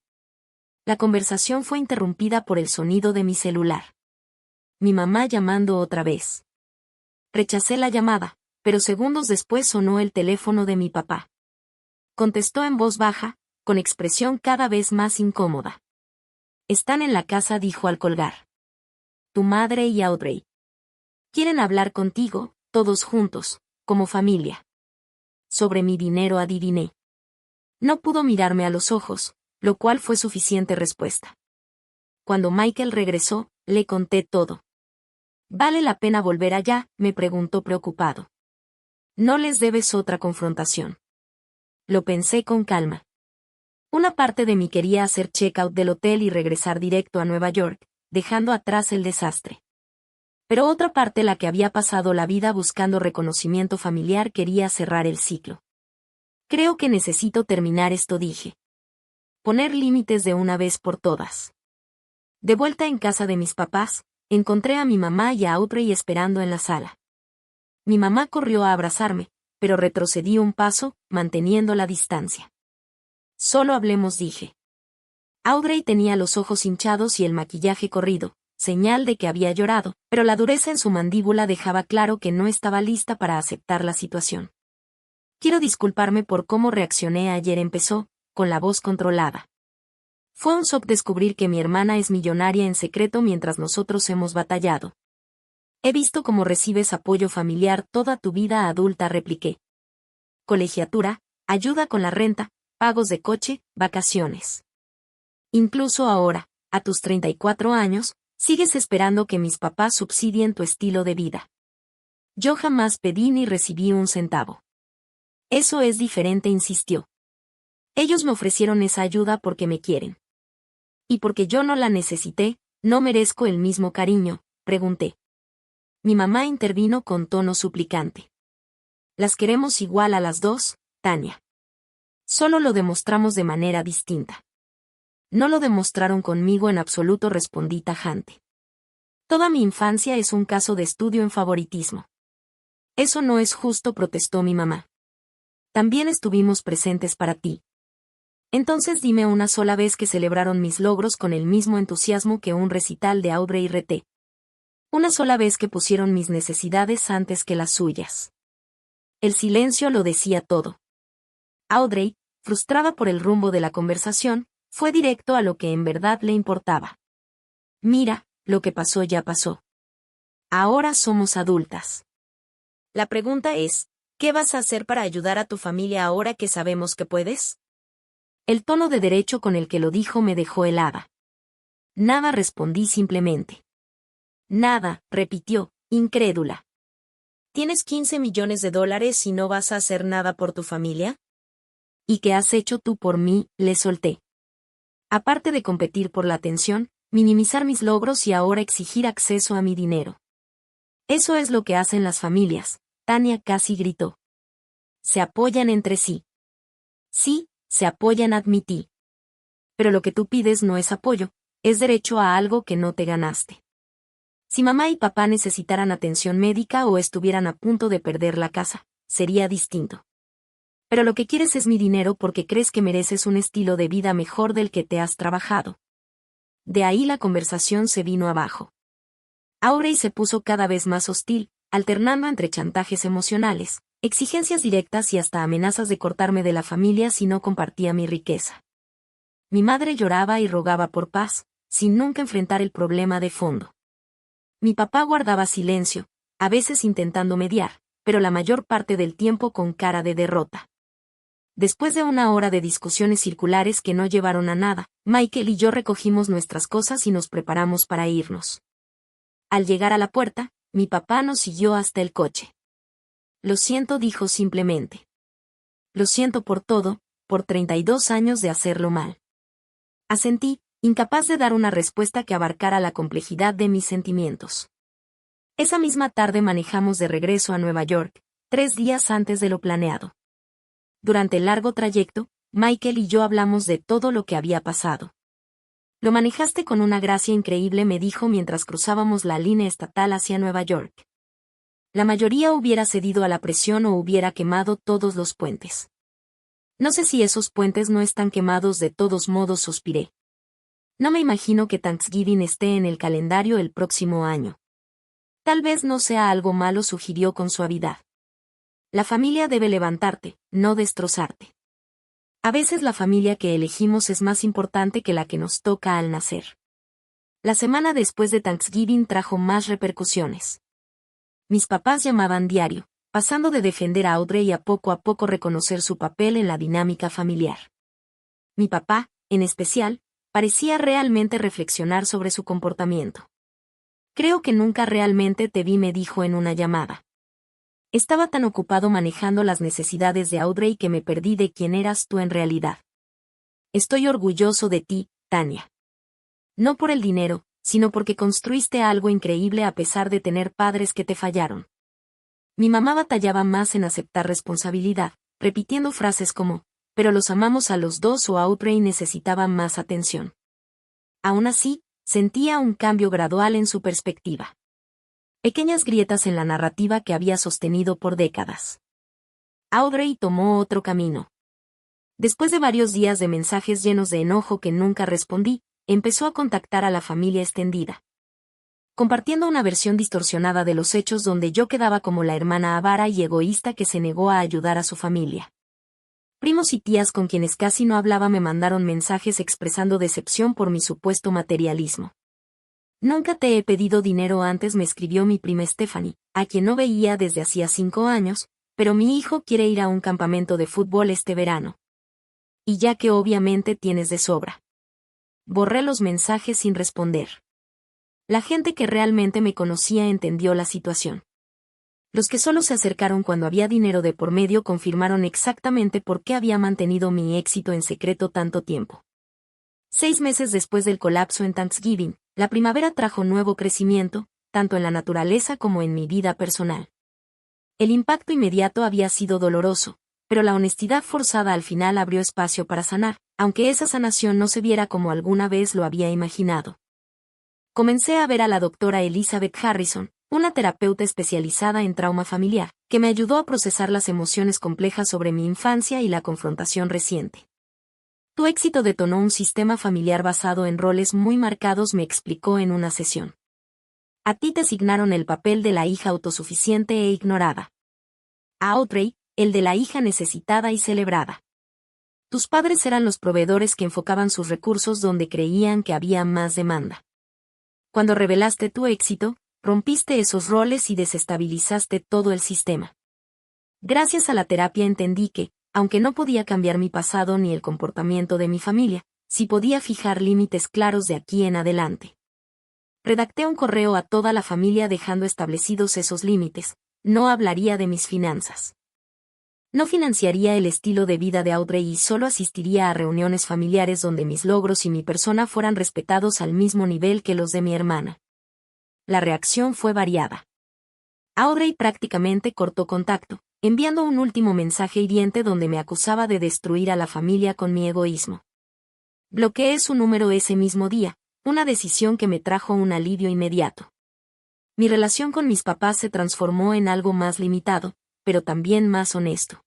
La conversación fue interrumpida por el sonido de mi celular. Mi mamá llamando otra vez. Rechacé la llamada, pero segundos después sonó el teléfono de mi papá. Contestó en voz baja, con expresión cada vez más incómoda. Están en la casa, dijo al colgar. Tu madre y Audrey. Quieren hablar contigo, todos juntos, como familia. Sobre mi dinero, adiviné. No pudo mirarme a los ojos, lo cual fue suficiente respuesta. Cuando Michael regresó, le conté todo. ¿Vale la pena volver allá?, me preguntó preocupado. No les debes otra confrontación. Lo pensé con calma. Una parte de mí quería hacer check-out del hotel y regresar directo a Nueva York, dejando atrás el desastre. Pero otra parte, la que había pasado la vida buscando reconocimiento familiar, quería cerrar el ciclo. Creo que necesito terminar esto, dije. Poner límites de una vez por todas. De vuelta en casa de mis papás, encontré a mi mamá y a Audrey esperando en la sala. Mi mamá corrió a abrazarme, pero retrocedí un paso, manteniendo la distancia. Solo hablemos, dije. Audrey tenía los ojos hinchados y el maquillaje corrido, señal de que había llorado, pero la dureza en su mandíbula dejaba claro que no estaba lista para aceptar la situación. Quiero disculparme por cómo reaccioné ayer, empezó, con la voz controlada. Fue un shock descubrir que mi hermana es millonaria en secreto mientras nosotros hemos batallado. He visto cómo recibes apoyo familiar toda tu vida adulta, repliqué. Colegiatura, ayuda con la renta, pagos de coche, vacaciones. Incluso ahora, a tus 34 años, sigues esperando que mis papás subsidien tu estilo de vida. Yo jamás pedí ni recibí un centavo. Eso es diferente, insistió. Ellos me ofrecieron esa ayuda porque me quieren. ¿Y porque yo no la necesité, no merezco el mismo cariño?, pregunté. Mi mamá intervino con tono suplicante. Las queremos igual a las dos, Tania. Solo lo demostramos de manera distinta. No lo demostraron conmigo en absoluto, respondí tajante. Toda mi infancia es un caso de estudio en favoritismo. Eso no es justo, protestó mi mamá. También estuvimos presentes para ti. Entonces dime una sola vez que celebraron mis logros con el mismo entusiasmo que un recital de Audrey Rete. Una sola vez que pusieron mis necesidades antes que las suyas. El silencio lo decía todo. Audrey, frustrada por el rumbo de la conversación, fue directo a lo que en verdad le importaba. Mira, lo que pasó ya pasó. Ahora somos adultas. La pregunta es, ¿qué vas a hacer para ayudar a tu familia ahora que sabemos que puedes? El tono de derecho con el que lo dijo me dejó helada. Nada, respondí simplemente. Nada, repitió, incrédula. ¿Tienes 15 millones de dólares y no vas a hacer nada por tu familia? ¿Y qué has hecho tú por mí?, le solté. Aparte de competir por la atención, minimizar mis logros y ahora exigir acceso a mi dinero. Eso es lo que hacen las familias, Tania casi gritó. Se apoyan entre sí. Sí, se apoyan, admití. Pero lo que tú pides no es apoyo, es derecho a algo que no te ganaste. Si mamá y papá necesitaran atención médica o estuvieran a punto de perder la casa, sería distinto. Pero lo que quieres es mi dinero porque crees que mereces un estilo de vida mejor del que te has trabajado. De ahí la conversación se vino abajo. Audrey se puso cada vez más hostil, alternando entre chantajes emocionales, exigencias directas y hasta amenazas de cortarme de la familia si no compartía mi riqueza. Mi madre lloraba y rogaba por paz, sin nunca enfrentar el problema de fondo. Mi papá guardaba silencio, a veces intentando mediar, pero la mayor parte del tiempo con cara de derrota. Después de una hora de discusiones circulares que no llevaron a nada, Michael y yo recogimos nuestras cosas y nos preparamos para irnos. Al llegar a la puerta, mi papá nos siguió hasta el coche. Lo siento, dijo simplemente. Lo siento por todo, por 32 años de hacerlo mal. Asentí, incapaz de dar una respuesta que abarcara la complejidad de mis sentimientos. Esa misma tarde manejamos de regreso a Nueva York, 3 días antes de lo planeado. Durante el largo trayecto, Michael y yo hablamos de todo lo que había pasado. Lo manejaste con una gracia increíble, me dijo mientras cruzábamos la línea estatal hacia Nueva York. La mayoría hubiera cedido a la presión o hubiera quemado todos los puentes. No sé si esos puentes no están quemados, de todos modos, suspiré. No me imagino que Thanksgiving esté en el calendario el próximo año. Tal vez no sea algo malo, sugirió con suavidad. La familia debe levantarte, no destrozarte. A veces la familia que elegimos es más importante que la que nos toca al nacer. La semana después de Thanksgiving trajo más repercusiones. Mis papás llamaban diario, pasando de defender a Audrey a poco reconocer su papel en la dinámica familiar. Mi papá, en especial, parecía realmente reflexionar sobre su comportamiento. Creo que nunca realmente te vi, me dijo en una llamada. Estaba tan ocupado manejando las necesidades de Audrey que me perdí de quién eras tú en realidad. Estoy orgulloso de ti, Tanya. No por el dinero, sino porque construiste algo increíble a pesar de tener padres que te fallaron. Mi mamá batallaba más en aceptar responsabilidad, repitiendo frases como, pero los amamos a los dos, o Audrey necesitaba más atención. Aún así, sentía un cambio gradual en su perspectiva. Pequeñas grietas en la narrativa que había sostenido por décadas. Audrey tomó otro camino. Después de varios días de mensajes llenos de enojo que nunca respondí, empezó a contactar a la familia extendida. Compartiendo una versión distorsionada de los hechos donde yo quedaba como la hermana avara y egoísta que se negó a ayudar a su familia. Primos y tías con quienes casi no hablaba me mandaron mensajes expresando decepción por mi supuesto materialismo. Nunca te he pedido dinero antes, me escribió mi prima Stephanie, a quien no veía desde hacía 5 años, pero mi hijo quiere ir a un campamento de fútbol este verano. Y ya que obviamente tienes de sobra. Borré los mensajes sin responder. La gente que realmente me conocía entendió la situación. Los que solo se acercaron cuando había dinero de por medio confirmaron exactamente por qué había mantenido mi éxito en secreto tanto tiempo. 6 meses después del colapso en Thanksgiving, la primavera trajo nuevo crecimiento, tanto en la naturaleza como en mi vida personal. El impacto inmediato había sido doloroso, pero la honestidad forzada al final abrió espacio para sanar, aunque esa sanación no se viera como alguna vez lo había imaginado. Comencé a ver a la doctora Elizabeth Harrison, una terapeuta especializada en trauma familiar, que me ayudó a procesar las emociones complejas sobre mi infancia y la confrontación reciente. Tu éxito detonó un sistema familiar basado en roles muy marcados, me explicó en una sesión. A ti te asignaron el papel de la hija autosuficiente e ignorada. A Audrey, el de la hija necesitada y celebrada. Tus padres eran los proveedores que enfocaban sus recursos donde creían que había más demanda. Cuando revelaste tu éxito, rompiste esos roles y desestabilizaste todo el sistema. Gracias a la terapia entendí que, aunque no podía cambiar mi pasado ni el comportamiento de mi familia, sí podía fijar límites claros de aquí en adelante. Redacté un correo a toda la familia dejando establecidos esos límites. No hablaría de mis finanzas. No financiaría el estilo de vida de Audrey y solo asistiría a reuniones familiares donde mis logros y mi persona fueran respetados al mismo nivel que los de mi hermana. La reacción fue variada. Audrey prácticamente cortó contacto, enviando un último mensaje hiriente donde me acusaba de destruir a la familia con mi egoísmo. Bloqueé su número ese mismo día, una decisión que me trajo un alivio inmediato. Mi relación con mis papás se transformó en algo más limitado, pero también más honesto.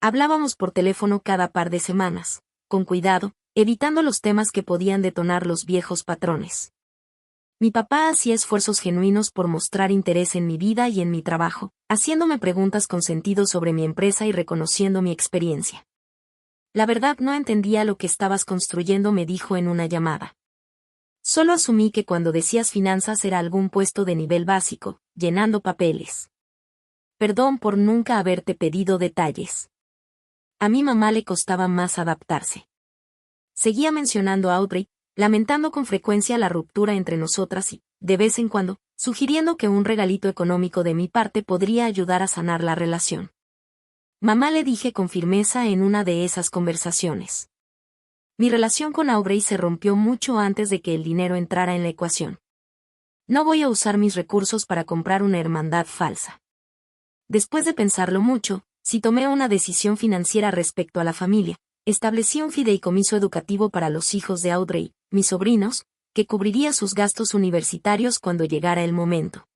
Hablábamos por teléfono cada par de semanas, con cuidado, evitando los temas que podían detonar los viejos patrones. Mi papá hacía esfuerzos genuinos por mostrar interés en mi vida y en mi trabajo, haciéndome preguntas con sentido sobre mi empresa y reconociendo mi experiencia. La verdad, no entendía lo que estabas construyendo, me dijo en una llamada. Solo asumí que cuando decías finanzas era algún puesto de nivel básico, llenando papeles. Perdón por nunca haberte pedido detalles. A mi mamá le costaba más adaptarse. Seguía mencionando a Audrey, lamentando con frecuencia la ruptura entre nosotras y, de vez en cuando, sugiriendo que un regalito económico de mi parte podría ayudar a sanar la relación. Mamá, le dije con firmeza en una de esas conversaciones. Mi relación con Audrey se rompió mucho antes de que el dinero entrara en la ecuación. No voy a usar mis recursos para comprar una hermandad falsa. Después de pensarlo mucho, si tomé una decisión financiera respecto a la familia, establecí un fideicomiso educativo para los hijos de Audrey, mis sobrinos, que cubriría sus gastos universitarios cuando llegara el momento.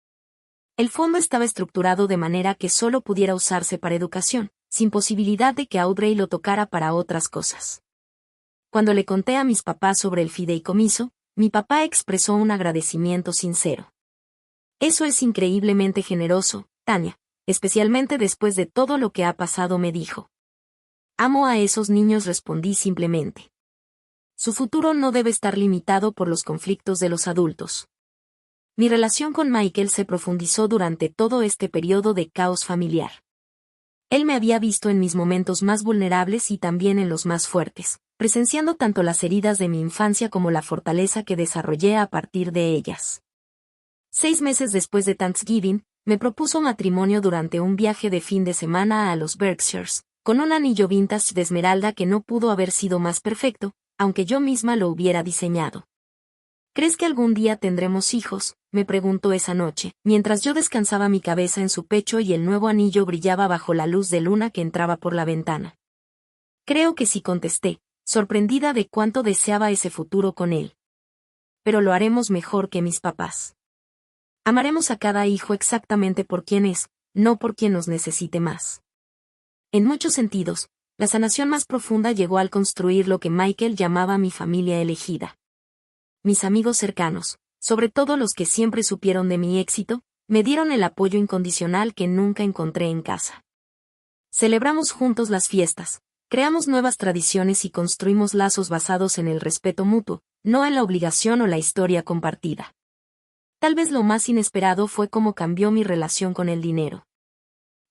El fondo estaba estructurado de manera que solo pudiera usarse para educación, sin posibilidad de que Audrey lo tocara para otras cosas. Cuando le conté a mis papás sobre el fideicomiso, mi papá expresó un agradecimiento sincero. Eso es increíblemente generoso, Tania, especialmente después de todo lo que ha pasado, me dijo. Amo a esos niños, respondí simplemente. Su futuro no debe estar limitado por los conflictos de los adultos. Mi relación con Michael se profundizó durante todo este periodo de caos familiar. Él me había visto en mis momentos más vulnerables y también en los más fuertes, presenciando tanto las heridas de mi infancia como la fortaleza que desarrollé a partir de ellas. 6 meses después de Thanksgiving, me propuso matrimonio durante un viaje de fin de semana a los Berkshires, con un anillo vintage de esmeralda que no pudo haber sido más perfecto, aunque yo misma lo hubiera diseñado. ¿Crees que algún día tendremos hijos?, me preguntó esa noche, mientras yo descansaba mi cabeza en su pecho y el nuevo anillo brillaba bajo la luz de luna que entraba por la ventana. Creo que sí, contesté, sorprendida de cuánto deseaba ese futuro con él. Pero lo haremos mejor que mis papás. Amaremos a cada hijo exactamente por quien es, no por quien nos necesite más. En muchos sentidos, la sanación más profunda llegó al construir lo que Michael llamaba mi familia elegida. Mis amigos cercanos, sobre todo los que siempre supieron de mi éxito, me dieron el apoyo incondicional que nunca encontré en casa. Celebramos juntos las fiestas, creamos nuevas tradiciones y construimos lazos basados en el respeto mutuo, no en la obligación o la historia compartida. Tal vez lo más inesperado fue cómo cambió mi relación con el dinero.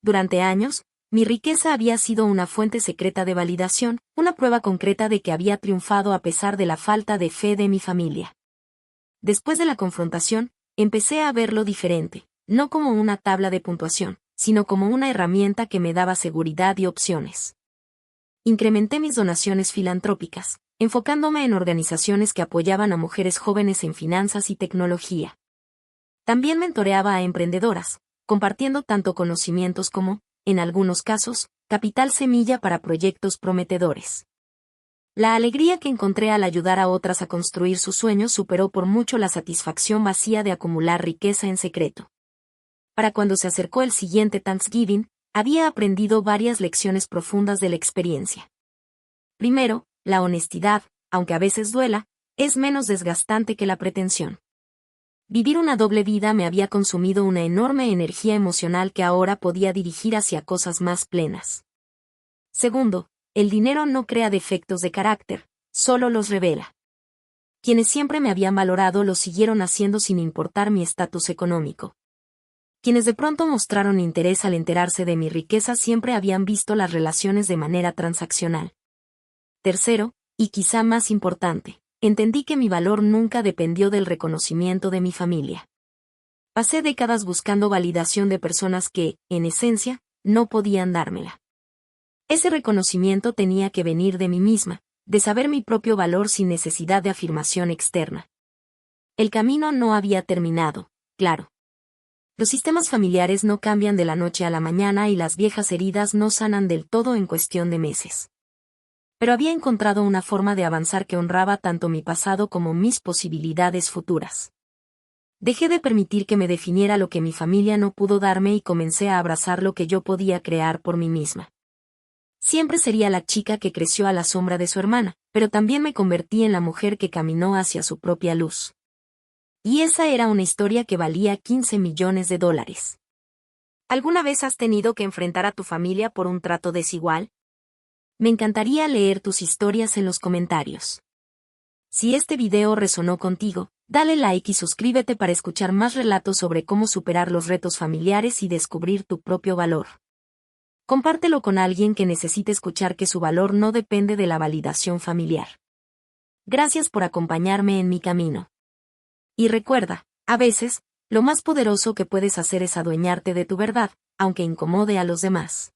Durante años, mi riqueza había sido una fuente secreta de validación, una prueba concreta de que había triunfado a pesar de la falta de fe de mi familia. Después de la confrontación, empecé a verlo diferente, no como una tabla de puntuación, sino como una herramienta que me daba seguridad y opciones. Incrementé mis donaciones filantrópicas, enfocándome en organizaciones que apoyaban a mujeres jóvenes en finanzas y tecnología. También mentoreaba a emprendedoras, compartiendo tanto conocimientos como, en algunos casos, capital semilla para proyectos prometedores. La alegría que encontré al ayudar a otras a construir sus sueños superó por mucho la satisfacción vacía de acumular riqueza en secreto. Para cuando se acercó el siguiente Thanksgiving, había aprendido varias lecciones profundas de la experiencia. Primero, la honestidad, aunque a veces duela, es menos desgastante que la pretensión. Vivir una doble vida me había consumido una enorme energía emocional que ahora podía dirigir hacia cosas más plenas. Segundo, el dinero no crea defectos de carácter, solo los revela. Quienes siempre me habían valorado lo siguieron haciendo sin importar mi estatus económico. Quienes de pronto mostraron interés al enterarse de mi riqueza siempre habían visto las relaciones de manera transaccional. Tercero, y quizá más importante, entendí que mi valor nunca dependió del reconocimiento de mi familia. Pasé décadas buscando validación de personas que, en esencia, no podían dármela. Ese reconocimiento tenía que venir de mí misma, de saber mi propio valor sin necesidad de afirmación externa. El camino no había terminado, claro. Los sistemas familiares no cambian de la noche a la mañana y las viejas heridas no sanan del todo en cuestión de meses. Pero había encontrado una forma de avanzar que honraba tanto mi pasado como mis posibilidades futuras. Dejé de permitir que me definiera lo que mi familia no pudo darme y comencé a abrazar lo que yo podía crear por mí misma. Siempre sería la chica que creció a la sombra de su hermana, pero también me convertí en la mujer que caminó hacia su propia luz. Y esa era una historia que valía $15 millones. ¿Alguna vez has tenido que enfrentar a tu familia por un trato desigual? Me encantaría leer tus historias en los comentarios. Si este video resonó contigo, dale like y suscríbete para escuchar más relatos sobre cómo superar los retos familiares y descubrir tu propio valor. Compártelo con alguien que necesite escuchar que su valor no depende de la validación familiar. Gracias por acompañarme en mi camino. Y recuerda, a veces, lo más poderoso que puedes hacer es adueñarte de tu verdad, aunque incomode a los demás.